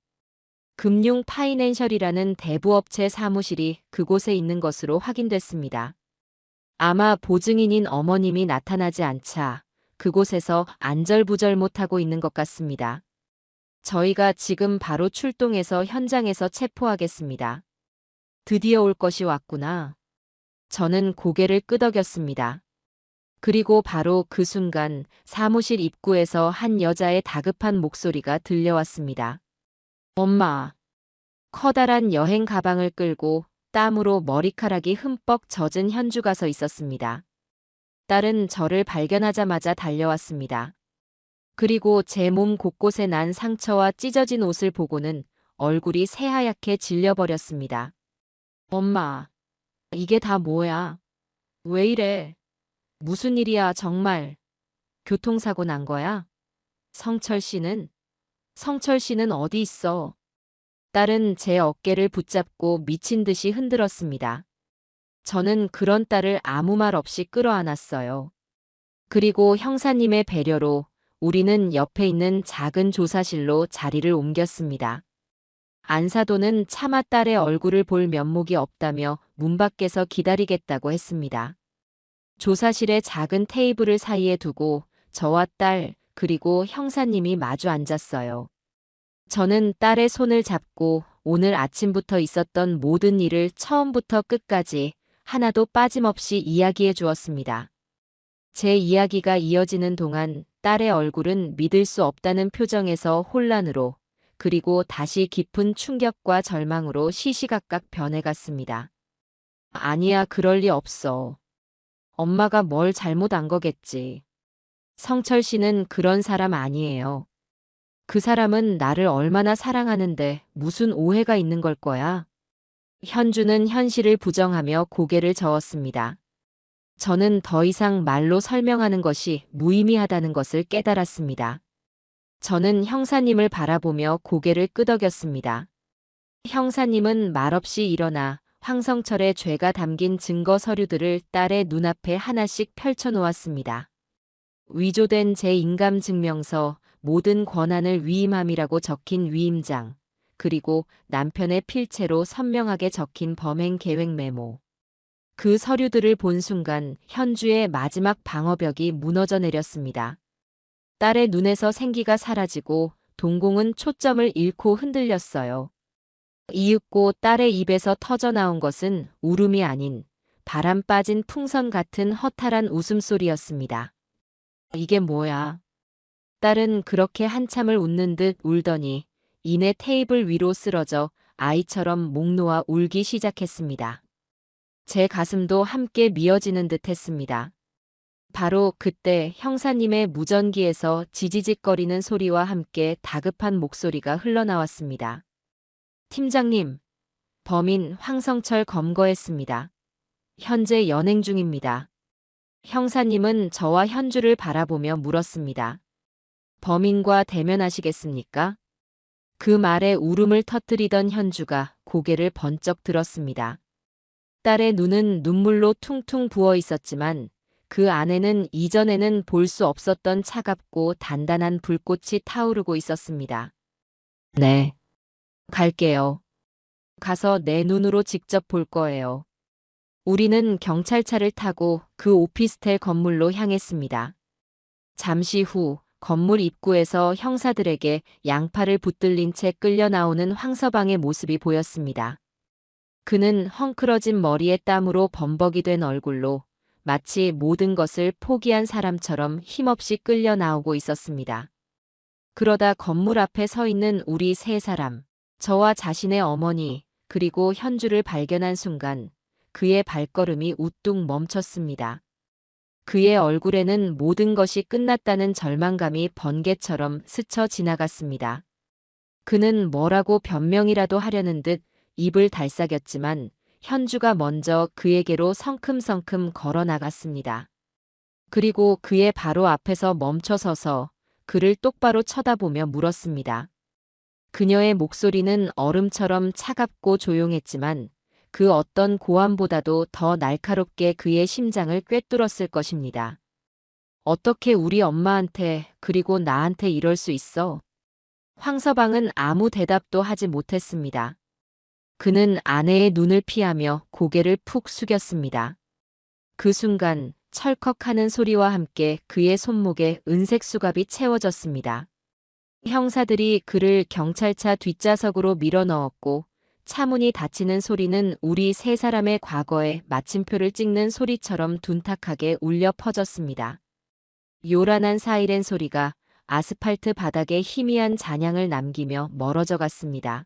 금융 파이낸셜이라는 대부업체 사무실이 그곳에 있는 것으로 확인됐습니다. 아마 보증인인 어머님이 나타나지 않자 그곳에서 안절부절 못하고 있는 것 같습니다. 저희가 지금 바로 출동해서 현장에서 체포하겠습니다. 드디어 올 것이 왔구나. 저는 고개를 끄덕였습니다. 그리고 바로 그 순간 사무실 입구에서 한 여자의 다급한 목소리가 들려왔습니다. 엄마. 커다란 여행 가방을 끌고 땀으로 머리카락이 흠뻑 젖은 현주가 서 있었습니다. 딸은 저를 발견하자마자 달려왔습니다. 그리고 제 몸 곳곳에 난 상처와 찢어진 옷을 보고는 얼굴이 새하얗게 질려버렸습니다. 엄마, 이게 다 뭐야? 왜 이래? 무슨 일이야, 정말? 교통사고 난 거야? 성철 씨는? 성철 씨는 어디 있어? 딸은 제 어깨를 붙잡고 미친 듯이 흔들었습니다. 저는 그런 딸을 아무 말 없이 끌어안았어요. 그리고 형사님의 배려로 우리는 옆에 있는 작은 조사실로 자리를 옮겼습니다. 안사도는 차마 딸의 얼굴을 볼 면목이 없다며 문 밖에서 기다리겠다고 했습니다. 조사실의 작은 테이블을 사이에 두고 저와 딸, 그리고 형사님이 마주 앉았어요. 저는 딸의 손을 잡고 오늘 아침부터 있었던 모든 일을 처음부터 끝까지 하나도 빠짐없이 이야기해 주었습니다. 제 이야기가 이어지는 동안 딸의 얼굴은 믿을 수 없다는 표정에서 혼란으로, 그리고 다시 깊은 충격과 절망으로 시시각각 변해갔습니다. 아니야, 그럴 리 없어. 엄마가 뭘 잘못 안 거겠지. 성철 씨는 그런 사람 아니에요. 그 사람은 나를 얼마나 사랑하는데 무슨 오해가 있는 걸 거야. 현주는 현실을 부정하며 고개를 저었습니다. 저는 더 이상 말로 설명하는 것이 무의미하다는 것을 깨달았습니다. 저는 형사님을 바라보며 고개를 끄덕였습니다. 형사님은 말없이 일어나 황성철의 죄가 담긴 증거 서류들을 딸의 눈앞에 하나씩 펼쳐놓았습니다. 위조된 제 인감증명서, 모든 권한을 위임함이라고 적힌 위임장, 그리고 남편의 필체로 선명하게 적힌 범행 계획 메모. 그 서류들을 본 순간 현주의 마지막 방어벽이 무너져 내렸습니다. 딸의 눈에서 생기가 사라지고 동공은 초점을 잃고 흔들렸어요. 이윽고 딸의 입에서 터져나온 것은 울음이 아닌 바람 빠진 풍선 같은 허탈한 웃음소리였습니다. 이게 뭐야? 딸은 그렇게 한참을 웃는 듯 울더니 이내 테이블 위로 쓰러져 아이처럼 목 놓아 울기 시작했습니다. 제 가슴도 함께 미어지는 듯 했습니다. 바로 그때 형사님의 무전기에서 지지직거리는 소리와 함께 다급한 목소리가 흘러나왔습니다. 팀장님, 범인 황성철 검거했습니다. 현재 연행 중입니다. 형사님은 저와 현주를 바라보며 물었습니다. 범인과 대면하시겠습니까? 그 말에 울음을 터뜨리던 현주가 고개를 번쩍 들었습니다. 딸의 눈은 눈물로 퉁퉁 부어 있었지만 그 안에는 이전에는 볼 수 없었던 차갑고 단단한 불꽃이 타오르고 있었습니다. 네. 갈게요. 가서 내 눈으로 직접 볼 거예요. 우리는 경찰차를 타고 그 오피스텔 건물로 향했습니다. 잠시 후 건물 입구에서 형사들에게 양팔을 붙들린 채 끌려 나오는 황서방의 모습이 보였습니다. 그는 헝클어진 머리에 땀으로 범벅이 된 얼굴로 마치 모든 것을 포기한 사람처럼 힘없이 끌려 나오고 있었습니다. 그러다 건물 앞에 서 있는 우리 세 사람, 저와 자신의 어머니, 그리고 현주를 발견한 순간 그의 발걸음이 우뚝 멈췄습니다. 그의 얼굴에는 모든 것이 끝났다는 절망감이 번개처럼 스쳐 지나갔습니다. 그는 뭐라고 변명이라도 하려는 듯 입을 달싹였지만 현주가 먼저 그에게로 성큼성큼 걸어 나갔습니다. 그리고 그의 바로 앞에서 멈춰서서 그를 똑바로 쳐다보며 물었습니다. 그녀의 목소리는 얼음처럼 차갑고 조용했지만 그 어떤 고함보다도 더 날카롭게 그의 심장을 꿰뚫었을 것입니다. 어떻게 우리 엄마한테 그리고 나한테 이럴 수 있어? 황서방은 아무 대답도 하지 못했습니다. 그는 아내의 눈을 피하며 고개를 푹 숙였습니다. 그 순간 철컥하는 소리와 함께 그의 손목에 은색 수갑이 채워졌습니다. 형사들이 그를 경찰차 뒷좌석으로 밀어 넣었고 차문이 닫히는 소리는 우리 세 사람의 과거에 마침표를 찍는 소리처럼 둔탁하게 울려 퍼졌습니다. 요란한 사이렌 소리가 아스팔트 바닥에 희미한 잔향을 남기며 멀어져 갔습니다.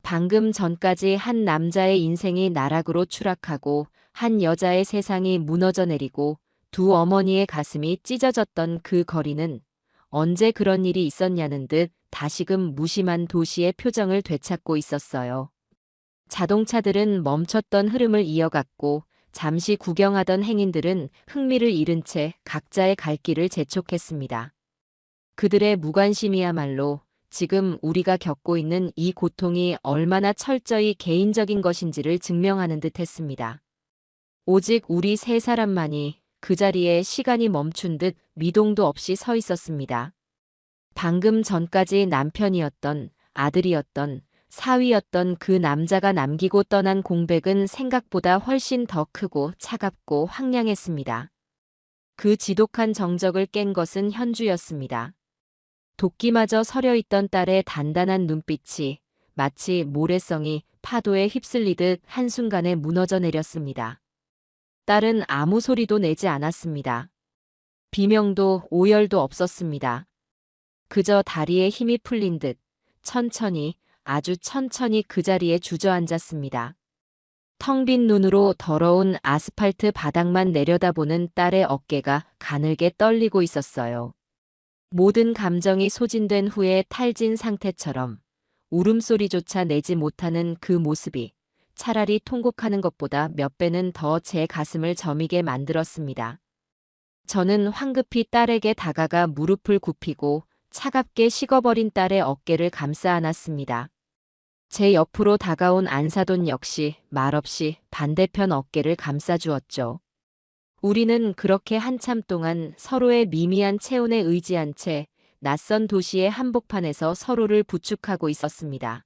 방금 전까지 한 남자의 인생이 나락으로 추락하고 한 여자의 세상이 무너져 내리고 두 어머니의 가슴이 찢어졌던 그 거리는 언제 그런 일이 있었냐는 듯 다시금 무심한 도시의 표정을 되찾고 있었어요. 자동차들은 멈췄던 흐름을 이어갔고 잠시 구경하던 행인들은 흥미를 잃은 채 각자의 갈 길을 재촉했습니다. 그들의 무관심이야말로 지금 우리가 겪고 있는 이 고통이 얼마나 철저히 개인적인 것인지를 증명하는 듯 했습니다. 오직 우리 세 사람만이 그 자리에 시간이 멈춘 듯 미동도 없이 서 있었습니다. 방금 전까지 남편이었던, 아들이었던, 사위였던 그 남자가 남기고 떠난 공백은 생각보다 훨씬 더 크고 차갑고 황량했습니다. 그 지독한 정적을 깬 것은 현주였습니다. 도끼마저 서려있던 딸의 단단한 눈빛이 마치 모래성이 파도에 휩쓸리듯 한순간에 무너져 내렸습니다. 딸은 아무 소리도 내지 않았습니다. 비명도 오열도 없었습니다. 그저 다리에 힘이 풀린 듯 천천히, 아주 천천히 그 자리에 주저앉았습니다. 텅 빈 눈으로 더러운 아스팔트 바닥만 내려다보는 딸의 어깨가 가늘게 떨리고 있었어요. 모든 감정이 소진된 후에 탈진 상태처럼 울음소리조차 내지 못하는 그 모습이 차라리 통곡하는 것보다 몇 배는 더 제 가슴을 저미게 만들었습니다. 저는 황급히 딸에게 다가가 무릎을 굽히고 차갑게 식어버린 딸의 어깨를 감싸 안았습니다. 제 옆으로 다가온 안사돈 역시 말없이 반대편 어깨를 감싸주었죠. 우리는 그렇게 한참 동안 서로의 미미한 체온에 의지한 채 낯선 도시의 한복판에서 서로를 부축하고 있었습니다.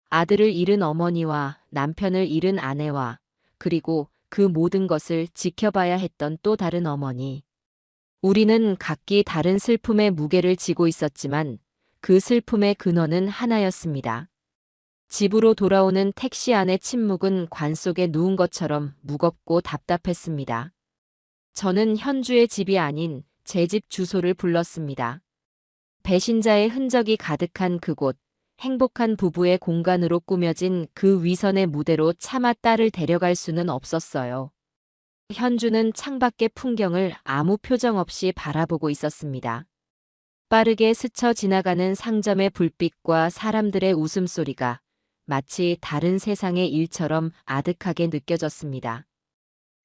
아들을 잃은 어머니와 남편을 잃은 아내와 그리고 그 모든 것을 지켜봐야 했던 또 다른 어머니. 우리는 각기 다른 슬픔의 무게를 지고 있었지만 그 슬픔의 근원은 하나였습니다. 집으로 돌아오는 택시 안의 침묵은 관 속에 누운 것처럼 무겁고 답답했습니다. 저는 현주의 집이 아닌 제 집 주소를 불렀습니다. 배신자의 흔적이 가득한 그곳, 행복한 부부의 공간으로 꾸며진 그 위선의 무대로 차마 딸을 데려갈 수는 없었어요. 현주는 창밖의 풍경을 아무 표정 없이 바라보고 있었습니다. 빠르게 스쳐 지나가는 상점의 불빛과 사람들의 웃음소리가 마치 다른 세상의 일처럼 아득하게 느껴졌습니다.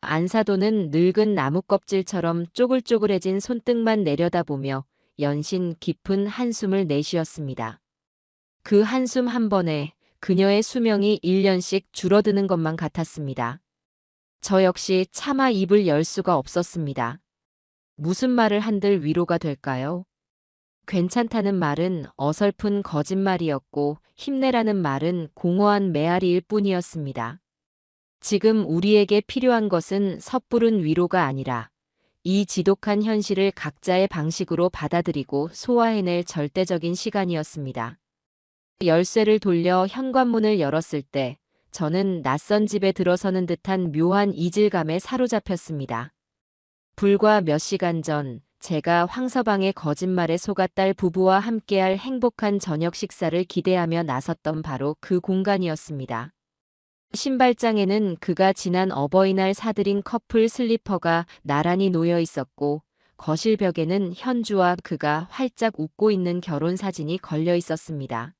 안사도는 늙은 나무 껍질처럼 쪼글쪼글해진 손등만 내려다보며 연신 깊은 한숨을 내쉬었습니다. 그 한숨 한 번에 그녀의 수명이 1년씩 줄어드는 것만 같았습니다. 저 역시 차마 입을 열 수가 없었습니다. 무슨 말을 한들 위로가 될까요? 괜찮다는 말은 어설픈 거짓말이었고 힘내라는 말은 공허한 메아리일 뿐이었습니다. 지금 우리에게 필요한 것은 섣부른 위로가 아니라 이 지독한 현실을 각자의 방식으로 받아들이고 소화해낼 절대적인 시간이었습니다. 열쇠를 돌려 현관문을 열었을 때 저는 낯선 집에 들어서는 듯한 묘한 이질감에 사로잡혔습니다. 불과 몇 시간 전 제가 황서방의 거짓말에 속아 딸 부부와 함께할 행복한 저녁 식사를 기대하며 나섰던 바로 그 공간이었습니다. 신발장에는 그가 지난 어버이날 사들인 커플 슬리퍼가 나란히 놓여 있었고 거실 벽에는 현주와 그가 활짝 웃고 있는 결혼 사진이 걸려 있었습니다.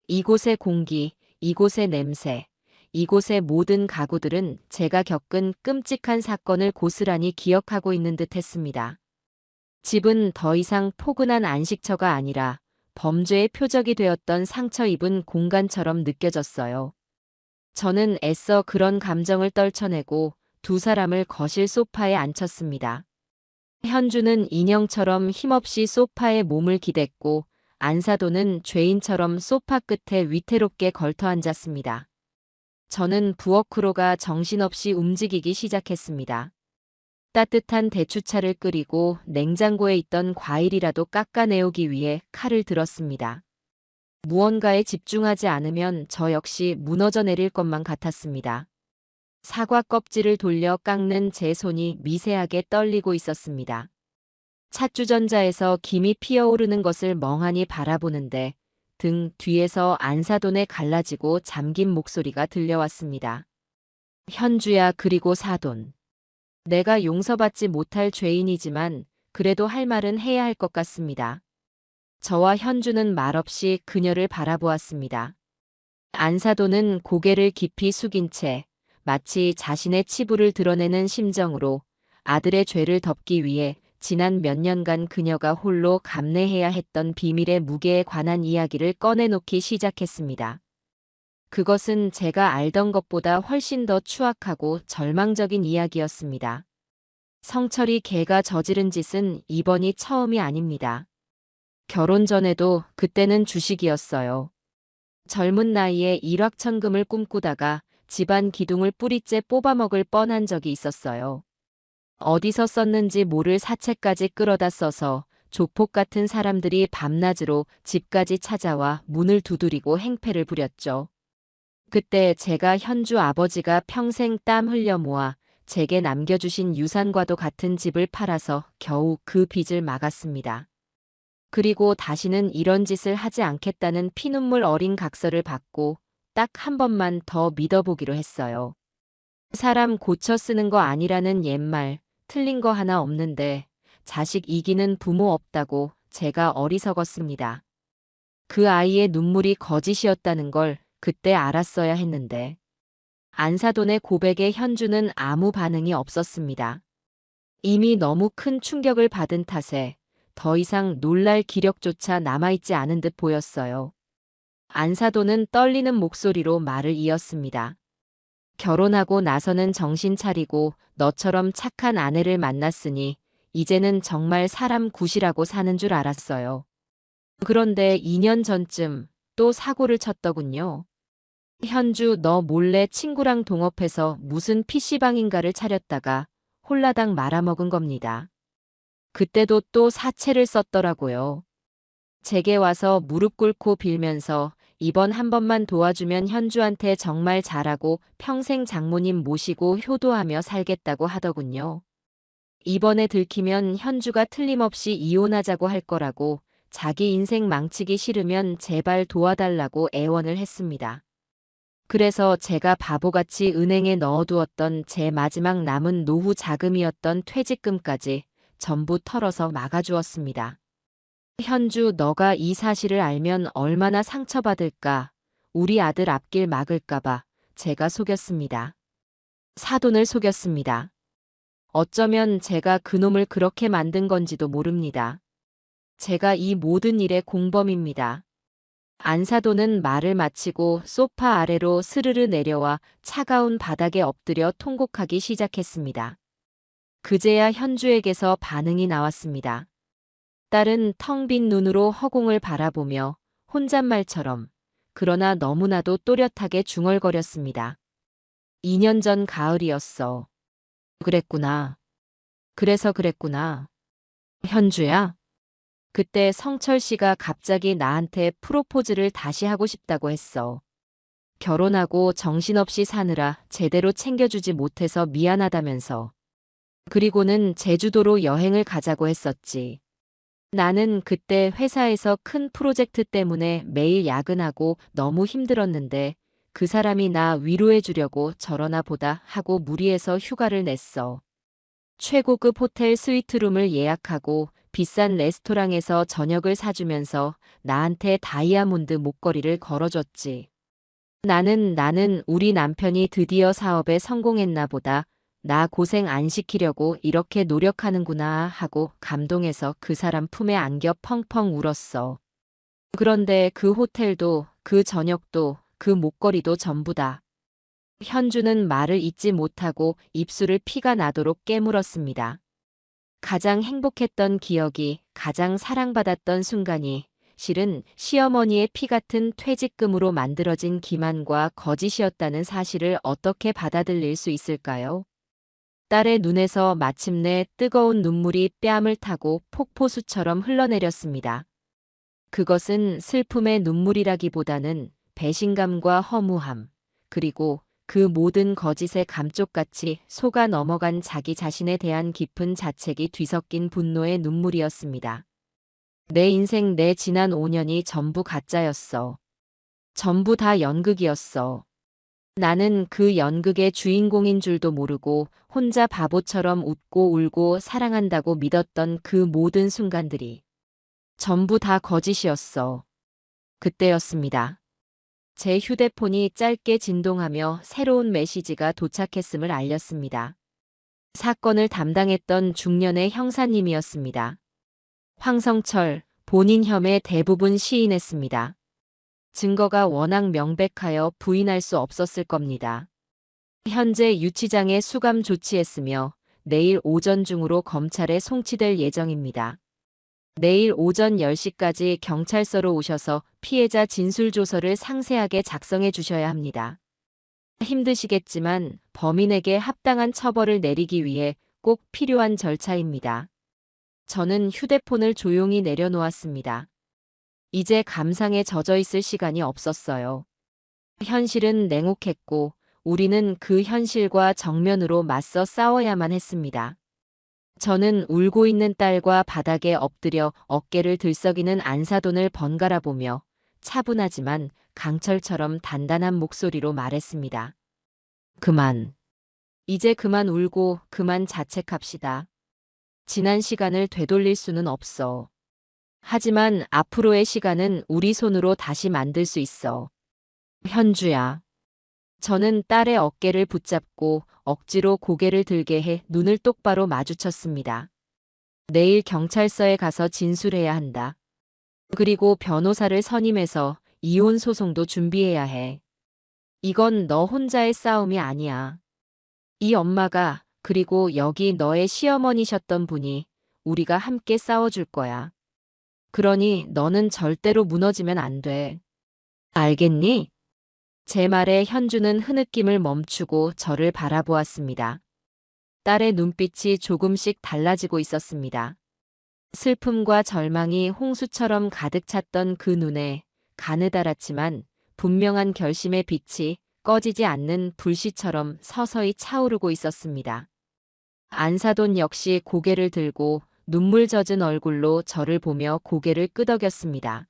이곳의 공기, 이곳의 냄새, 이곳의 모든 가구들은 제가 겪은 끔찍한 사건을 고스란히 기억하고 있는 듯 했습니다. 집은 더 이상 포근한 안식처가 아니라 범죄의 표적이 되었던 상처 입은 공간처럼 느껴졌어요. 저는 애써 그런 감정을 떨쳐내고 두 사람을 거실 소파에 앉혔습니다. 현주는 인형처럼 힘없이 소파에 몸을 기댔고 안사도는 죄인처럼 소파 끝에 위태롭게 걸터 앉았습니다. 저는 부엌으로가 정신없이 움직이기 시작했습니다. 따뜻한 대추차를 끓이고 냉장고에 있던 과일이라도 깎아내오기 위해 칼을 들었습니다. 무언가에 집중하지 않으면 저 역시 무너져 내릴 것만 같았습니다. 사과 껍질을 돌려 깎는 제 손이 미세하게 떨리고 있었습니다. 찻주전자에서 김이 피어오르는 것을 멍하니 바라보는데 등 뒤에서 안사돈의 갈라지고 잠긴 목소리가 들려왔습니다. 현주야, 그리고 사돈. 내가 용서받지 못할 죄인이지만 그래도 할 말은 해야 할 것 같습니다. 저와 현주는 말없이 그녀를 바라보았습니다. 안사돈은 고개를 깊이 숙인 채 마치 자신의 치부를 드러내는 심정으로 아들의 죄를 덮기 위해 지난 몇 년간 그녀가 홀로 감내해야 했던 비밀의 무게에 관한 이야기를 꺼내놓기 시작했습니다. 그것은 제가 알던 것보다 훨씬 더 추악하고 절망적인 이야기였습니다. 성철이 걔가 저지른 짓은 이번이 처음이 아닙니다. 결혼 전에도 그때는 주식이었어요. 젊은 나이에 일확천금을 꿈꾸다가 집안 기둥을 뿌리째 뽑아먹을 뻔한 적이 있었어요. 어디서 썼는지 모를 사채까지 끌어다 써서 조폭 같은 사람들이 밤낮으로 집까지 찾아와 문을 두드리고 행패를 부렸죠. 그때 제가 현주 아버지가 평생 땀 흘려 모아 제게 남겨주신 유산과도 같은 집을 팔아서 겨우 그 빚을 막았습니다. 그리고 다시는 이런 짓을 하지 않겠다는 피눈물 어린 각서를 받고 딱 한 번만 더 믿어보기로 했어요. 사람 고쳐 쓰는 거 아니라는 옛말, 틀린 거 하나 없는데 자식 이기는 부모 없다고 제가 어리석었습니다. 그 아이의 눈물이 거짓이었다는 걸 그때 알았어야 했는데. 안사돈의 고백에 현주는 아무 반응이 없었습니다. 이미 너무 큰 충격을 받은 탓에 더 이상 놀랄 기력조차 남아있지 않은 듯 보였어요. 안사돈은 떨리는 목소리로 말을 이었습니다. 결혼하고 나서는 정신 차리고 너처럼 착한 아내를 만났으니 이제는 정말 사람 굿이라고 사는 줄 알았어요. 그런데 2년 전쯤 또 사고를 쳤더군요. 현주, 너 몰래 친구랑 동업해서 무슨 PC방인가를 차렸다가 홀라당 말아먹은 겁니다. 그때도 또 사채를 썼더라고요. 제게 와서 무릎 꿇고 빌면서 이번 한 번만 도와주면 현주한테 정말 잘하고 평생 장모님 모시고 효도하며 살겠다고 하더군요. 이번에 들키면 현주가 틀림없이 이혼하자고 할 거라고 자기 인생 망치기 싫으면 제발 도와달라고 애원을 했습니다. 그래서 제가 바보같이 은행에 넣어두었던 제 마지막 남은 노후 자금이었던 퇴직금까지 전부 털어서 막아주었습니다. 현주, 너가 이 사실을 알면 얼마나 상처받을까. 우리 아들 앞길 막을까봐 제가 속였습니다. 사돈을 속였습니다. 어쩌면 제가 그놈을 그렇게 만든 건지도 모릅니다. 제가 이 모든 일의 공범입니다. 안사돈은 말을 마치고 소파 아래로 스르르 내려와 차가운 바닥에 엎드려 통곡하기 시작했습니다. 그제야 현주에게서 반응이 나왔습니다. 딸은 텅 빈 눈으로 허공을 바라보며 혼잣말처럼 그러나 너무나도 또렷하게 중얼거렸습니다. 2년 전 가을이었어. 그랬구나. 그래서 그랬구나. 현주야? 그때 성철 씨가 갑자기 나한테 프로포즈를 다시 하고 싶다고 했어. 결혼하고 정신없이 사느라 제대로 챙겨주지 못해서 미안하다면서. 그리고는 제주도로 여행을 가자고 했었지. 나는 그때 회사에서 큰 프로젝트 때문에 매일 야근하고 너무 힘들었는데 그 사람이 나 위로해 주려고 저러나 보다 하고 무리해서 휴가를 냈어. 최고급 호텔 스위트룸을 예약하고 비싼 레스토랑에서 저녁을 사주면서 나한테 다이아몬드 목걸이를 걸어줬지. 나는 우리 남편이 드디어 사업에 성공했나 보다. 나 고생 안 시키려고 이렇게 노력하는구나 하고 감동해서 그 사람 품에 안겨 펑펑 울었어. 그런데 그 호텔도, 그 저녁도, 그 목걸이도 전부다. 현주는 말을 잇지 못하고 입술을 피가 나도록 깨물었습니다. 가장 행복했던 기억이, 가장 사랑받았던 순간이 실은 시어머니의 피 같은 퇴직금으로 만들어진 기만과 거짓이었다는 사실을 어떻게 받아들일 수 있을까요? 딸의 눈에서 마침내 뜨거운 눈물이 뺨을 타고 폭포수처럼 흘러내렸습니다. 그것은 슬픔의 눈물이라기보다는 배신감과 허무함, 그리고 그 모든 거짓에 감쪽같이 속아 넘어간 자기 자신에 대한 깊은 자책이 뒤섞인 분노의 눈물이었습니다. 내 인생, 내 지난 5년이 전부 가짜였어. 전부 다 연극이었어. 나는 그 연극의 주인공인 줄도 모르고 혼자 바보처럼 웃고 울고 사랑한다고 믿었던 그 모든 순간들이 전부 다 거짓이었어. 그때였습니다. 제 휴대폰이 짧게 진동하며 새로운 메시지가 도착했음을 알렸습니다. 사건을 담당했던 중년의 형사님이었습니다. 황성철, 본인 혐의 대부분 시인했습니다. 증거가 워낙 명백하여 부인할 수 없었을 겁니다. 현재 유치장에 수감 조치했으며 내일 오전 중으로 검찰에 송치될 예정입니다. 내일 오전 10시까지 경찰서로 오셔서 피해자 진술조서를 상세하게 작성해 주셔야 합니다. 힘드시겠지만 범인에게 합당한 처벌을 내리기 위해 꼭 필요한 절차입니다. 저는 휴대폰을 조용히 내려놓았습니다. 이제 감상에 젖어 있을 시간이 없었어요. 현실은 냉혹했고 우리는 그 현실과 정면으로 맞서 싸워야만 했습니다. 저는 울고 있는 딸과 바닥에 엎드려 어깨를 들썩이는 안사돈을 번갈아 보며 차분하지만 강철처럼 단단한 목소리로 말했습니다. 그만. 이제 그만 울고 그만 자책합시다. 지난 시간을 되돌릴 수는 없어. 하지만 앞으로의 시간은 우리 손으로 다시 만들 수 있어. 현주야. 저는 딸의 어깨를 붙잡고 억지로 고개를 들게 해 눈을 똑바로 마주쳤습니다. 내일 경찰서에 가서 진술해야 한다. 그리고 변호사를 선임해서 이혼 소송도 준비해야 해. 이건 너 혼자의 싸움이 아니야. 이 엄마가 그리고 여기 너의 시어머니셨던 분이 우리가 함께 싸워줄 거야. 그러니 너는 절대로 무너지면 안 돼. 알겠니? 제 말에 현주는 흐느낌을 멈추고 저를 바라보았습니다. 딸의 눈빛이 조금씩 달라지고 있었습니다. 슬픔과 절망이 홍수처럼 가득 찼던 그 눈에 가느다랗지만 분명한 결심의 빛이 꺼지지 않는 불씨처럼 서서히 차오르고 있었습니다. 안사돈 역시 고개를 들고 눈물 젖은 얼굴로 저를 보며 고개를 끄덕였습니다.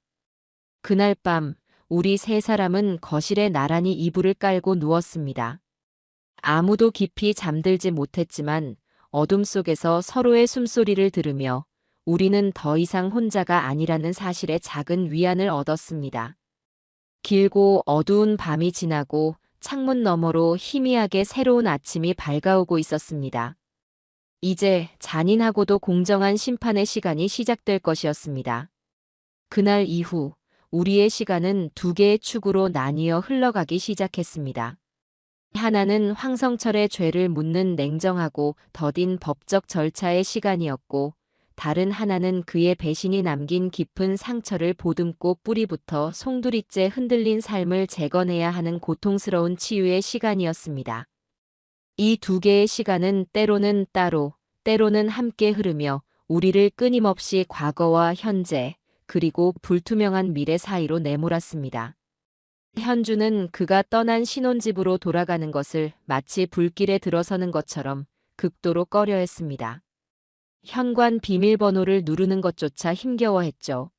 그날 밤 우리 세 사람은 거실에 나란히 이불을 깔고 누웠습니다. 아무도 깊이 잠들지 못했지만 어둠 속에서 서로의 숨소리를 들으며 우리는 더 이상 혼자가 아니라는 사실에 작은 위안을 얻었습니다. 길고 어두운 밤이 지나고 창문 너머로 희미하게 새로운 아침이 밝아오고 있었습니다. 이제 잔인하고도 공정한 심판의 시간이 시작될 것이었습니다. 그날 이후 우리의 시간은 두 개의 축으로 나뉘어 흘러가기 시작했습니다. 하나는 황성철의 죄를 묻는 냉정하고 더딘 법적 절차의 시간이었고, 다른 하나는 그의 배신이 남긴 깊은 상처를 보듬고 뿌리부터 송두리째 흔들린 삶을 재건해야 하는 고통스러운 치유의 시간이었습니다. 이 두 개의 시간은 때로는 따로, 때로는 함께 흐르며 우리를 끊임없이 과거와 현재, 그리고 불투명한 미래 사이로 내몰았습니다. 현주는 그가 떠난 신혼집으로 돌아가는 것을 마치 불길에 들어서는 것처럼 극도로 꺼려했습니다. 현관 비밀번호를 누르는 것조차 힘겨워했죠.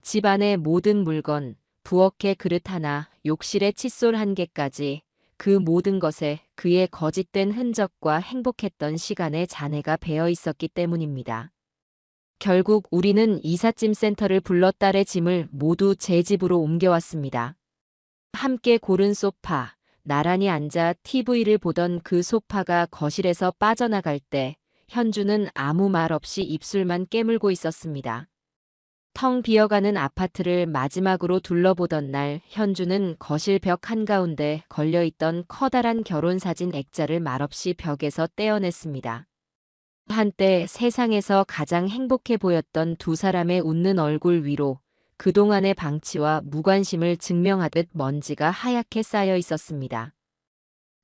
집 안의 모든 물건, 부엌의 그릇 하나, 욕실의 칫솔 한 개까지 그 모든 것에 그의 거짓된 흔적과 행복했던 시간의 잔해가 배어 있었기 때문입니다. 결국 우리는 이삿짐 센터를 불러 딸의 짐을 모두 제 집으로 옮겨왔습니다. 함께 고른 소파, 나란히 앉아 TV를 보던 그 소파가 거실에서 빠져나갈 때 현주는 아무 말 없이 입술만 깨물고 있었습니다. 텅 비어가는 아파트를 마지막으로 둘러보던 날 현주는 거실 벽 한가운데 걸려있던 커다란 결혼사진 액자를 말없이 벽에서 떼어냈습니다. 한때 세상에서 가장 행복해 보였던 두 사람의 웃는 얼굴 위로 그동안의 방치와 무관심을 증명하듯 먼지가 하얗게 쌓여 있었습니다.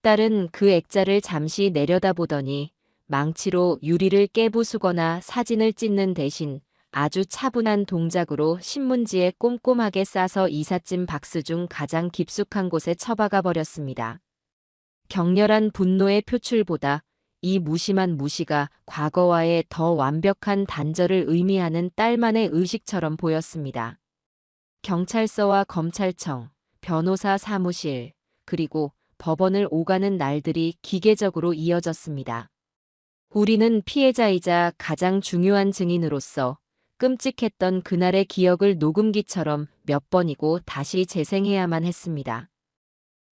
딸은 그 액자를 잠시 내려다보더니 망치로 유리를 깨부수거나 사진을 찢는 대신 아주 차분한 동작으로 신문지에 꼼꼼하게 싸서 이삿짐 박스 중 가장 깊숙한 곳에 처박아 버렸습니다. 격렬한 분노의 표출보다 이 무심한 무시가 과거와의 더 완벽한 단절을 의미하는 딸만의 의식처럼 보였습니다. 경찰서와 검찰청, 변호사 사무실, 그리고 법원을 오가는 날들이 기계적으로 이어졌습니다. 우리는 피해자이자 가장 중요한 증인으로서 끔찍했던 그날의 기억을 녹음기처럼 몇 번이고 다시 재생해야만 했습니다.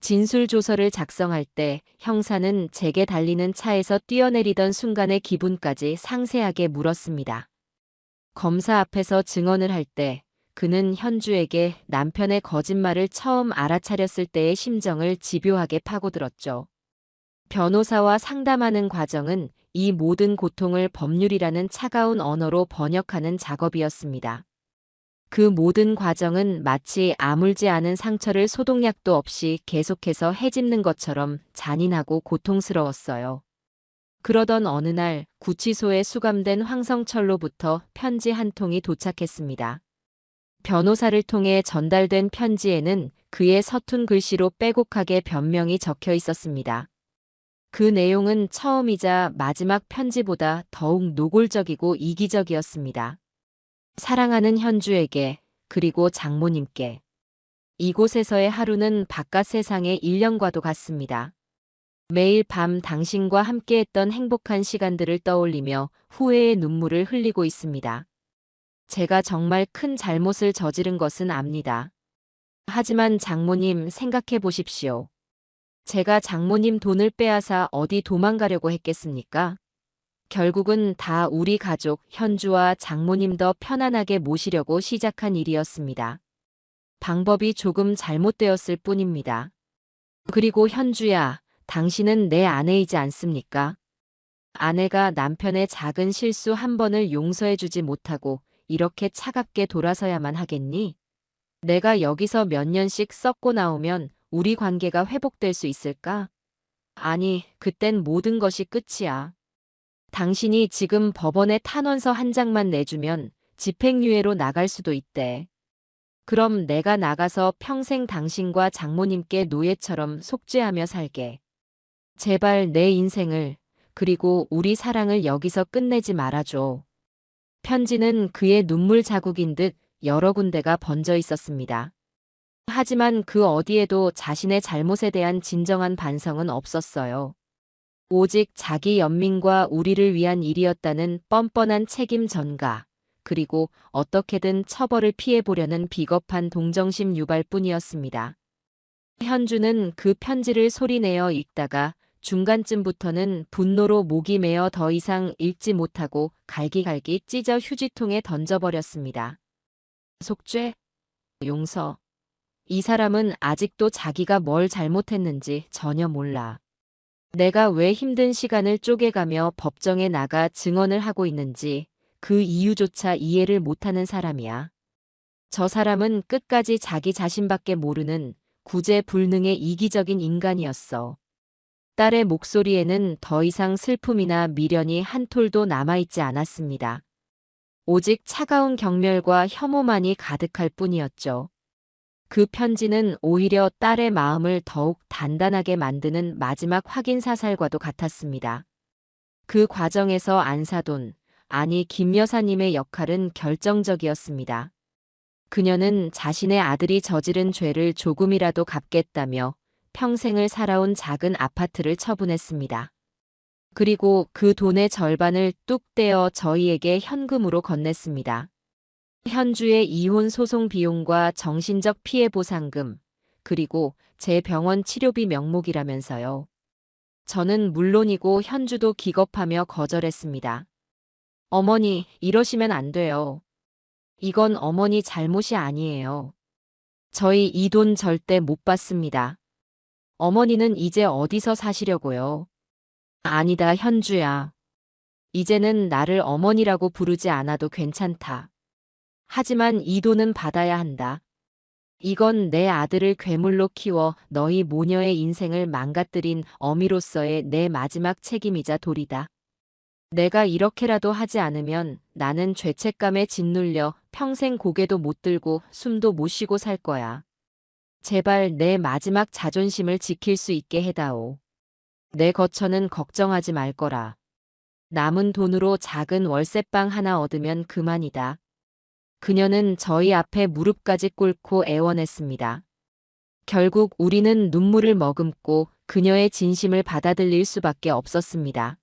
진술조서를 작성할 때 형사는 제게 달리는 차에서 뛰어내리던 순간의 기분까지 상세하게 물었습니다. 검사 앞에서 증언을 할 때 그는 현주에게 남편의 거짓말을 처음 알아차렸을 때의 심정을 집요하게 파고들었죠. 변호사와 상담하는 과정은 이 모든 고통을 법률이라는 차가운 언어로 번역하는 작업이었습니다. 그 모든 과정은 마치 아물지 않은 상처를 소독약도 없이 계속해서 헤집는 것처럼 잔인하고 고통스러웠어요. 그러던 어느 날 구치소에 수감된 황성철로부터 편지 한 통이 도착했습니다. 변호사를 통해 전달된 편지에는 그의 서툰 글씨로 빼곡하게 변명이 적혀 있었습니다. 그 내용은 처음이자 마지막 편지보다 더욱 노골적이고 이기적이었습니다. 사랑하는 현주에게, 그리고 장모님께. 이곳에서의 하루는 바깥 세상의 1년과도 같습니다. 매일 밤 당신과 함께했던 행복한 시간들을 떠올리며 후회의 눈물을 흘리고 있습니다. 제가 정말 큰 잘못을 저지른 것은 압니다. 하지만 장모님, 생각해 보십시오. 제가 장모님 돈을 빼앗아 어디 도망가려고 했겠습니까? 결국은 다 우리 가족, 현주와 장모님 더 편안하게 모시려고 시작한 일이었습니다. 방법이 조금 잘못되었을 뿐입니다. 그리고 현주야, 당신은 내 아내이지 않습니까? 아내가 남편의 작은 실수 한 번을 용서해주지 못하고 이렇게 차갑게 돌아서야만 하겠니? 내가 여기서 몇 년씩 썩고 나오면 우리 관계가 회복될 수 있을까? 아니, 그땐 모든 것이 끝이야. 당신이 지금 법원에 탄원서 한 장만 내주면 집행유예로 나갈 수도 있대. 그럼 내가 나가서 평생 당신과 장모님께 노예처럼 속죄하며 살게. 제발 내 인생을, 그리고 우리 사랑을 여기서 끝내지 말아줘. 편지는 그의 눈물 자국인 듯 여러 군데가 번져 있었습니다. 하지만 그 어디에도 자신의 잘못에 대한 진정한 반성은 없었어요. 오직 자기 연민과 우리를 위한 일이었다는 뻔뻔한 책임 전가, 그리고 어떻게든 처벌을 피해보려는 비겁한 동정심 유발뿐이었습니다. 현주는 그 편지를 소리내어 읽다가 중간쯤부터는 분노로 목이 메어 더 이상 읽지 못하고 갈기갈기 찢어 휴지통에 던져버렸습니다. 속죄? 용서. 이 사람은 아직도 자기가 뭘 잘못했는지 전혀 몰라. 내가 왜 힘든 시간을 쪼개가며 법정에 나가 증언을 하고 있는지 그 이유조차 이해를 못하는 사람이야. 저 사람은 끝까지 자기 자신밖에 모르는 구제불능의 이기적인 인간이었어. 딸의 목소리에는 더 이상 슬픔이나 미련이 한 톨도 남아있지 않았습니다. 오직 차가운 경멸과 혐오만이 가득할 뿐이었죠. 그 편지는 오히려 딸의 마음을 더욱 단단하게 만드는 마지막 확인 사살과도 같았습니다. 그 과정에서 안사돈, 아니 김 여사님의 역할은 결정적이었습니다. 그녀는 자신의 아들이 저지른 죄를 조금이라도 갚겠다며 평생을 살아온 작은 아파트를 처분했습니다. 그리고 그 돈의 절반을 뚝 떼어 저희에게 현금으로 건넸습니다. 현주의 이혼 소송 비용과 정신적 피해 보상금, 그리고 제 병원 치료비 명목이라면서요. 저는 물론이고 현주도 기겁하며 거절했습니다. 어머니, 이러시면 안 돼요. 이건 어머니 잘못이 아니에요. 저희 이 돈 절대 못 받습니다. 어머니는 이제 어디서 사시려고요? 아니다, 현주야. 이제는 나를 어머니라고 부르지 않아도 괜찮다. 하지만 이 돈은 받아야 한다. 이건 내 아들을 괴물로 키워 너희 모녀의 인생을 망가뜨린 어미로서의 내 마지막 책임이자 도리다. 내가 이렇게라도 하지 않으면 나는 죄책감에 짓눌려 평생 고개도 못 들고 숨도 못 쉬고 살 거야. 제발 내 마지막 자존심을 지킬 수 있게 해다오. 내 거처는 걱정하지 말 거라. 남은 돈으로 작은 월세방 하나 얻으면 그만이다. 그녀는 저희 앞에 무릎까지 꿇고 애원했습니다. 결국 우리는 눈물을 머금고 그녀의 진심을 받아들일 수밖에 없었습니다.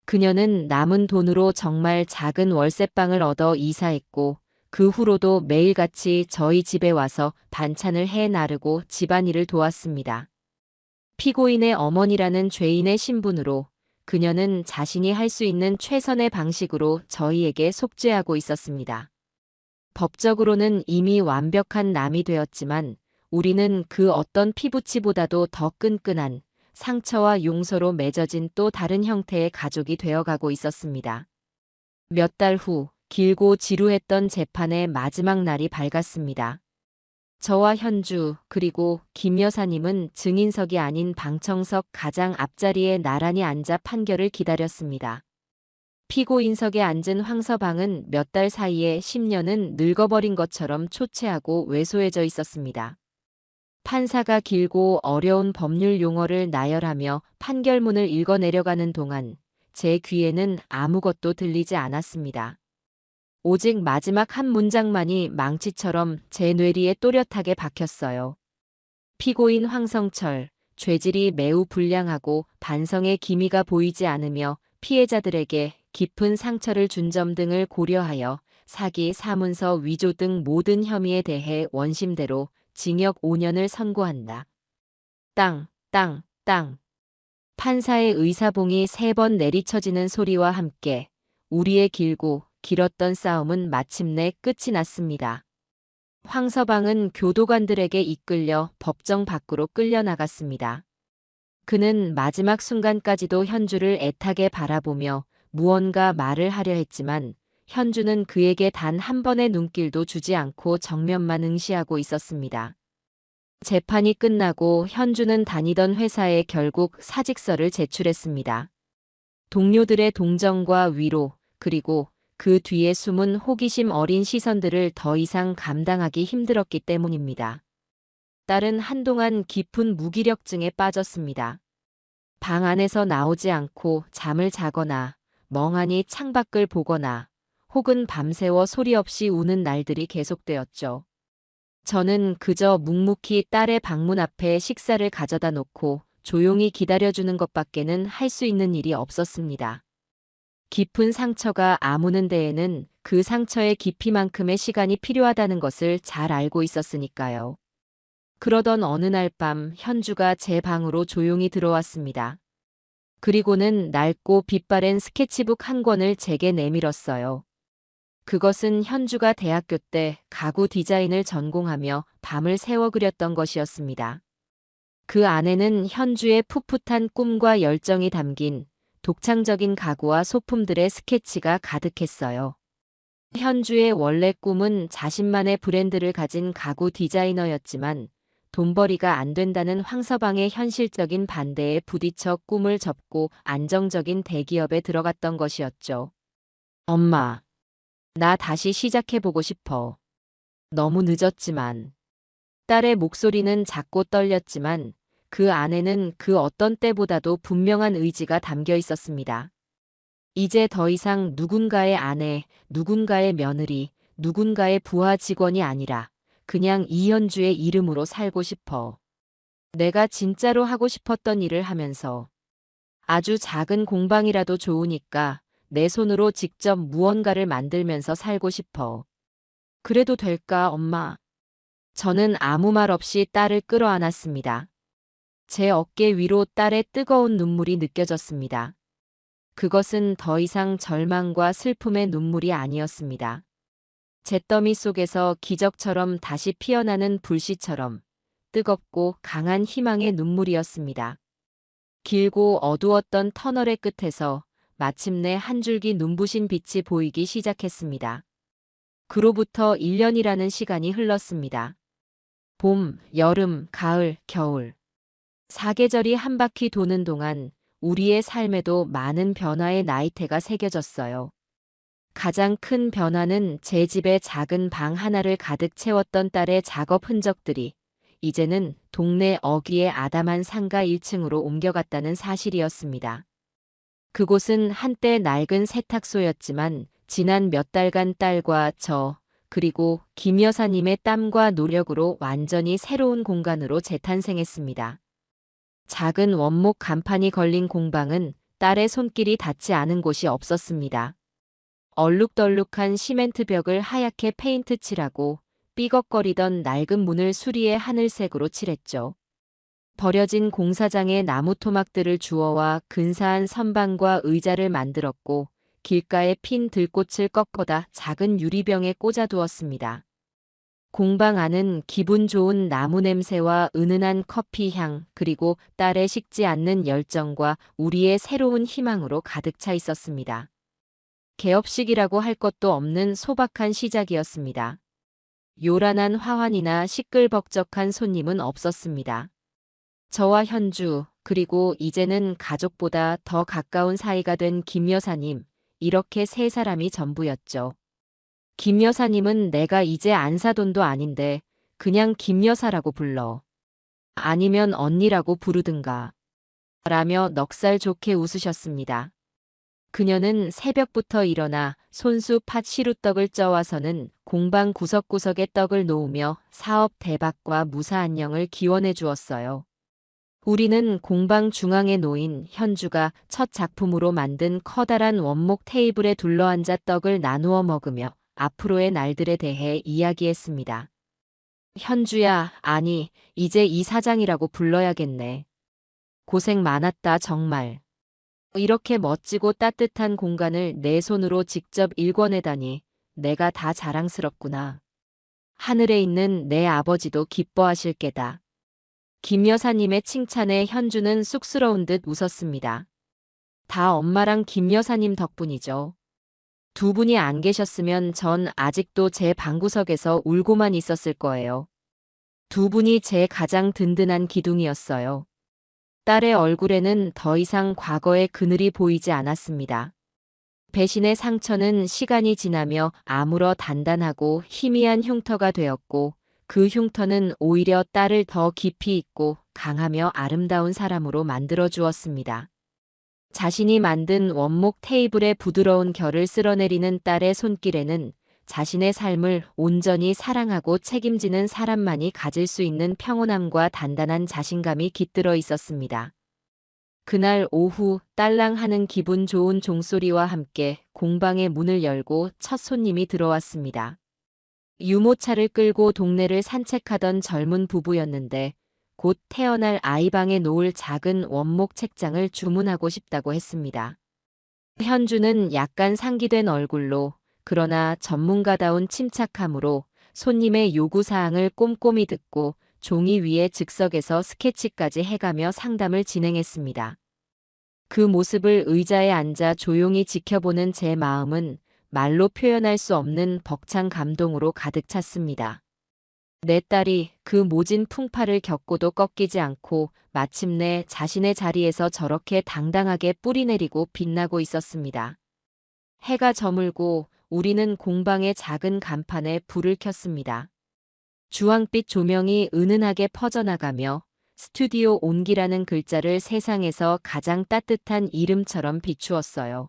그녀는 남은 돈으로 정말 작은 월세방을 얻어 이사했고 그 후로도 매일같이 저희 집에 와서 반찬을 해 나르고 집안일을 도왔습니다. 피고인의 어머니라는 죄인의 신분으로 그녀는 자신이 할 수 있는 최선의 방식으로 저희에게 속죄하고 있었습니다. 법적으로는 이미 완벽한 남이 되었지만 우리는 그 어떤 피부치보다도 더 끈끈한 상처와 용서로 맺어진 또 다른 형태의 가족이 되어가고 있었습니다. 몇 달 후 길고 지루했던 재판의 마지막 날이 밝았습니다. 저와 현주 그리고 김 여사님은 증인석이 아닌 방청석 가장 앞자리에 나란히 앉아 판결을 기다렸습니다. 피고인석에 앉은 황서방은 몇 달 사이에 10년은 늙어버린 것처럼 초췌하고 왜소해져 있었습니다. 판사가 길고 어려운 법률 용어를 나열하며 판결문을 읽어내려가는 동안 제 귀에는 아무것도 들리지 않았습니다. 오직 마지막 한 문장만이 망치처럼 제 뇌리에 또렷하게 박혔어요. 피고인 황성철, 죄질이 매우 불량하고 반성의 기미가 보이지 않으며 피해자들에게 깊은 상처를 준 점 등을 고려하여 사기, 사문서 위조 등 모든 혐의에 대해 원심대로 징역 5년을 선고한다. 땅, 땅, 땅. 판사의 의사봉이 3번 내리쳐지는 소리와 함께 우리의 길고 길었던 싸움은 마침내 끝이 났습니다. 황서방은 교도관들에게 이끌려 법정 밖으로 끌려나갔습니다. 그는 마지막 순간까지도 현주를 애타게 바라보며 무언가 말을 하려 했지만 현주는 그에게 단 한 번의 눈길도 주지 않고 정면만 응시하고 있었습니다. 재판이 끝나고 현주는 다니던 회사에 결국 사직서를 제출했습니다. 동료들의 동정과 위로, 그리고 그 뒤에 숨은 호기심 어린 시선들을 더 이상 감당하기 힘들었기 때문입니다. 딸은 한동안 깊은 무기력증에 빠졌습니다. 방 안에서 나오지 않고 잠을 자거나 멍하니 창밖을 보거나 혹은 밤새워 소리 없이 우는 날들이 계속되었죠. 저는 그저 묵묵히 딸의 방문 앞에 식사를 가져다 놓고 조용히 기다려주는 것밖에는 할 수 있는 일이 없었습니다. 깊은 상처가 아무는 데에는 그 상처의 깊이만큼의 시간이 필요하다는 것을 잘 알고 있었으니까요. 그러던 어느 날 밤 현주가 제 방으로 조용히 들어왔습니다. 그리고는 낡고 빛바랜 스케치북 한 권을 제게 내밀었어요. 그것은 현주가 대학교 때 가구 디자인을 전공하며 밤을 새워 그렸던 것이었습니다. 그 안에는 현주의 풋풋한 꿈과 열정이 담긴 독창적인 가구와 소품들의 스케치가 가득했어요. 현주의 원래 꿈은 자신만의 브랜드를 가진 가구 디자이너였지만 돈벌이가 안 된다는 황서방의 현실적인 반대에 부딪혀 꿈을 접고 안정적인 대기업에 들어갔던 것이었죠. 엄마, 나 다시 시작해보고 싶어. 너무 늦었지만. 딸의 목소리는 작고 떨렸지만 그 안에는 그 어떤 때보다도 분명한 의지가 담겨 있었습니다. 이제 더 이상 누군가의 아내, 누군가의 며느리, 누군가의 부하 직원이 아니라 그냥 이현주의 이름으로 살고 싶어. 내가 진짜로 하고 싶었던 일을 하면서 아주 작은 공방이라도 좋으니까 내 손으로 직접 무언가를 만들면서 살고 싶어. 그래도 될까, 엄마? 저는 아무 말 없이 딸을 끌어안았습니다. 제 어깨 위로 딸의 뜨거운 눈물이 느껴졌습니다. 그것은 더 이상 절망과 슬픔의 눈물이 아니었습니다. 잿더미 속에서 기적처럼 다시 피어나는 불씨처럼 뜨겁고 강한 희망의 눈물이었습니다. 길고 어두웠던 터널의 끝에서 마침내 한 줄기 눈부신 빛이 보이기 시작했습니다. 그로부터 1년이라는 시간이 흘렀습니다. 봄, 여름, 가을, 겨울. 사계절이 한 바퀴 도는 동안 우리의 삶에도 많은 변화의 나이테가 새겨졌어요. 가장 큰 변화는 제 집의 작은 방 하나를 가득 채웠던 딸의 작업 흔적들이 이제는 동네 어귀의 아담한 상가 1층으로 옮겨갔다는 사실이었습니다. 그곳은 한때 낡은 세탁소였지만 지난 몇 달간 딸과 저, 그리고 김 여사님의 땀과 노력으로 완전히 새로운 공간으로 재탄생했습니다. 작은 원목 간판이 걸린 공방은 딸의 손길이 닿지 않은 곳이 없었습니다. 얼룩덜룩한 시멘트 벽을 하얗게 페인트 칠하고 삐걱거리던 낡은 문을 수리의 하늘색으로 칠했죠. 버려진 공사장에 나무 토막들을 주워와 근사한 선반과 의자를 만들었고 길가에 핀 들꽃을 꺾어다 작은 유리병에 꽂아두었습니다. 공방 안은 기분 좋은 나무 냄새와 은은한 커피 향, 그리고 딸의 식지 않는 열정과 우리의 새로운 희망으로 가득 차 있었습니다. 개업식이라고 할 것도 없는 소박한 시작이었습니다. 요란한 화환이나 시끌벅적한 손님은 없었습니다. 저와 현주, 그리고 이제는 가족보다 더 가까운 사이가 된 김 여사님, 이렇게 세 사람이 전부였죠. 김 여사님은 내가 이제 안사돈도 아닌데 그냥 김 여사라고 불러. 아니면 언니라고 부르든가. 라며 넉살 좋게 웃으셨습니다. 그녀는 새벽부터 일어나 손수 팥 시루떡을 쪄와서는 공방 구석구석에 떡을 놓으며 사업 대박과 무사안녕을 기원해 주었어요. 우리는 공방 중앙에 놓인 현주가 첫 작품으로 만든 커다란 원목 테이블에 둘러앉아 떡을 나누어 먹으며 앞으로의 날들에 대해 이야기했습니다. 현주야, 아니, 이제 이 사장이라고 불러야겠네. 고생 많았다, 정말. 이렇게 멋지고 따뜻한 공간을 내 손으로 직접 일궈내다니 내가 다 자랑스럽구나. 하늘에 있는 내 아버지도 기뻐하실 게다. 김 여사님의 칭찬에 현주는 쑥스러운 듯 웃었습니다. 다 엄마랑 김 여사님 덕분이죠. 두 분이 안 계셨으면 전 아직도 제 방구석에서 울고만 있었을 거예요. 두 분이 제 가장 든든한 기둥이었어요. 딸의 얼굴에는 더 이상 과거의 그늘이 보이지 않았습니다. 배신의 상처는 시간이 지나며 아물어 단단하고 희미한 흉터가 되었고 그 흉터는 오히려 딸을 더 깊이 있고 강하며 아름다운 사람으로 만들어 주었습니다. 자신이 만든 원목 테이블의 부드러운 결을 쓸어내리는 딸의 손길에는 자신의 삶을 온전히 사랑하고 책임지는 사람만이 가질 수 있는 평온함과 단단한 자신감이 깃들어 있었습니다. 그날 오후 딸랑 하는 기분 좋은 종소리와 함께 공방의 문을 열고 첫 손님이 들어왔습니다. 유모차를 끌고 동네를 산책하던 젊은 부부였는데 곧 태어날 아이방에 놓을 작은 원목 책장을 주문하고 싶다고 했습니다. 현주는 약간 상기된 얼굴로 그러나 전문가다운 침착함으로 손님의 요구사항을 꼼꼼히 듣고 종이 위에 즉석에서 스케치까지 해가며 상담을 진행했습니다. 그 모습을 의자에 앉아 조용히 지켜보는 제 마음은 말로 표현할 수 없는 벅찬 감동으로 가득 찼습니다. 내 딸이 그 모진 풍파를 겪고도 꺾이지 않고 마침내 자신의 자리에서 저렇게 당당하게 뿌리내리고 빛나고 있었습니다. 해가 저물고 우리는 공방의 작은 간판에 불을 켰습니다. 주황빛 조명이 은은하게 퍼져나가며 스튜디오 온기라는 글자를 세상에서 가장 따뜻한 이름처럼 비추었어요.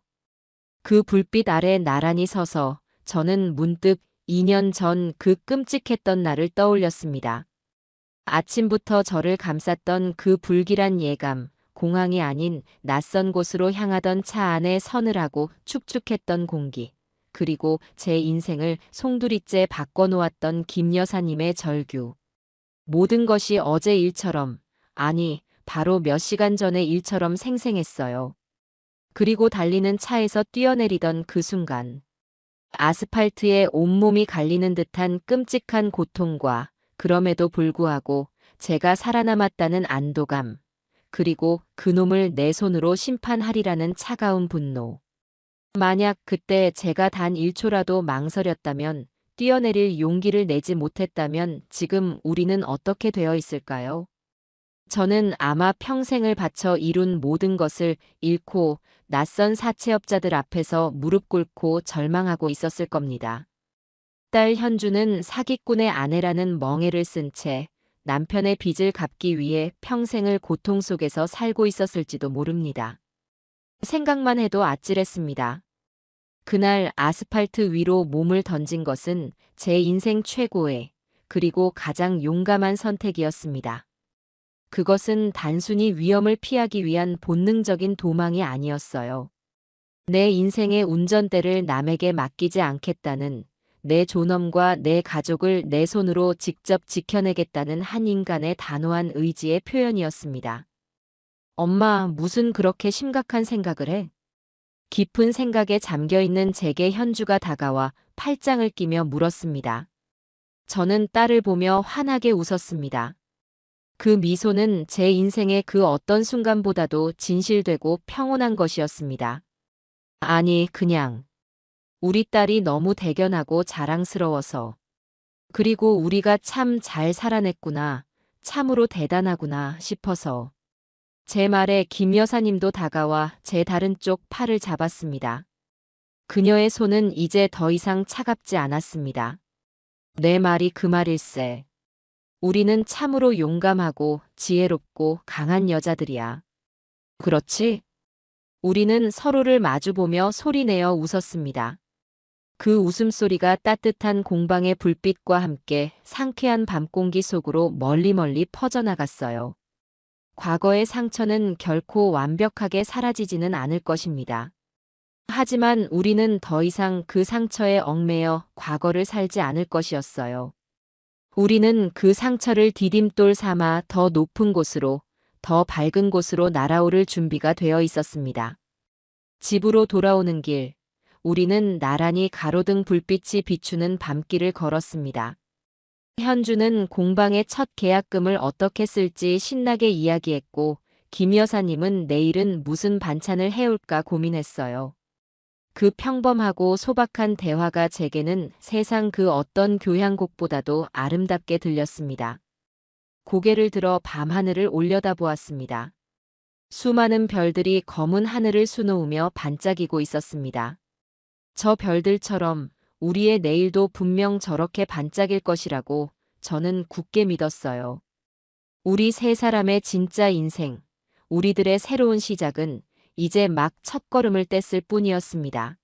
그 불빛 아래 나란히 서서 저는 문득 2년 전 그 끔찍했던 날을 떠올렸습니다. 아침부터 저를 감쌌던 그 불길한 예감, 공항이 아닌 낯선 곳으로 향하던 차 안의 서늘하고 축축했던 공기, 그리고 제 인생을 송두리째 바꿔놓았던 김 여사님의 절규. 모든 것이 어제 일처럼, 아니, 바로 몇 시간 전의 일처럼 생생했어요. 그리고 달리는 차에서 뛰어내리던 그 순간. 아스팔트에 온몸이 갈리는 듯한 끔찍한 고통과 그럼에도 불구하고 제가 살아남았다는 안도감, 그리고 그놈을 내 손으로 심판하리라는 차가운 분노. 만약 그때 제가 단 1초라도 망설였다면, 뛰어내릴 용기를 내지 못했다면 지금 우리는 어떻게 되어 있을까요? 저는 아마 평생을 바쳐 이룬 모든 것을 잃고 낯선 사채업자들 앞에서 무릎 꿇고 절망하고 있었을 겁니다. 딸 현주는 사기꾼의 아내라는 멍해를 쓴 채 남편의 빚을 갚기 위해 평생을 고통 속에서 살고 있었을지도 모릅니다. 생각만 해도 아찔했습니다. 그날 아스팔트 위로 몸을 던진 것은 제 인생 최고의, 그리고 가장 용감한 선택이었습니다. 그것은 단순히 위험을 피하기 위한 본능적인 도망이 아니었어요. 내 인생의 운전대를 남에게 맡기지 않겠다는, 내 존엄과 내 가족을 내 손으로 직접 지켜내겠다는 한 인간의 단호한 의지의 표현이었습니다. 엄마, 무슨 그렇게 심각한 생각을 해? 깊은 생각에 잠겨있는 제게 현주가 다가와 팔짱을 끼며 물었습니다. 저는 딸을 보며 환하게 웃었습니다. 그 미소는 제 인생의 그 어떤 순간보다도 진실되고 평온한 것이었습니다. 아니, 그냥 우리 딸이 너무 대견하고 자랑스러워서. 그리고 우리가 참 잘 살아냈구나, 참으로 대단하구나 싶어서. 제 말에 김 여사님도 다가와 제 다른 쪽 팔을 잡았습니다. 그녀의 손은 이제 더 이상 차갑지 않았습니다. 내 말이 그 말일세. 우리는 참으로 용감하고 지혜롭고 강한 여자들이야. 그렇지? 우리는 서로를 마주보며 소리내어 웃었습니다. 그 웃음소리가 따뜻한 공방의 불빛과 함께 상쾌한 밤공기 속으로 멀리 퍼져나갔어요. 과거의 상처는 결코 완벽하게 사라지지는 않을 것입니다. 하지만 우리는 더 이상 그 상처에 얽매여 과거를 살지 않을 것이었어요. 우리는 그 상처를 디딤돌 삼아 더 높은 곳으로, 더 밝은 곳으로 날아오를 준비가 되어 있었습니다. 집으로 돌아오는 길, 우리는 나란히 가로등 불빛이 비추는 밤길을 걸었습니다. 현주는 공방의 첫 계약금을 어떻게 쓸지 신나게 이야기했고, 김 여사님은 내일은 무슨 반찬을 해올까 고민했어요. 그 평범하고 소박한 대화가 제게는 세상 그 어떤 교향곡보다도 아름답게 들렸습니다. 고개를 들어 밤하늘을 올려다보았습니다. 수많은 별들이 검은 하늘을 수놓으며 반짝이고 있었습니다. 저 별들처럼 우리의 내일도 분명 저렇게 반짝일 것이라고 저는 굳게 믿었어요. 우리 세 사람의 진짜 인생, 우리들의 새로운 시작은 이제 막 첫걸음을 뗐을 뿐이었습니다.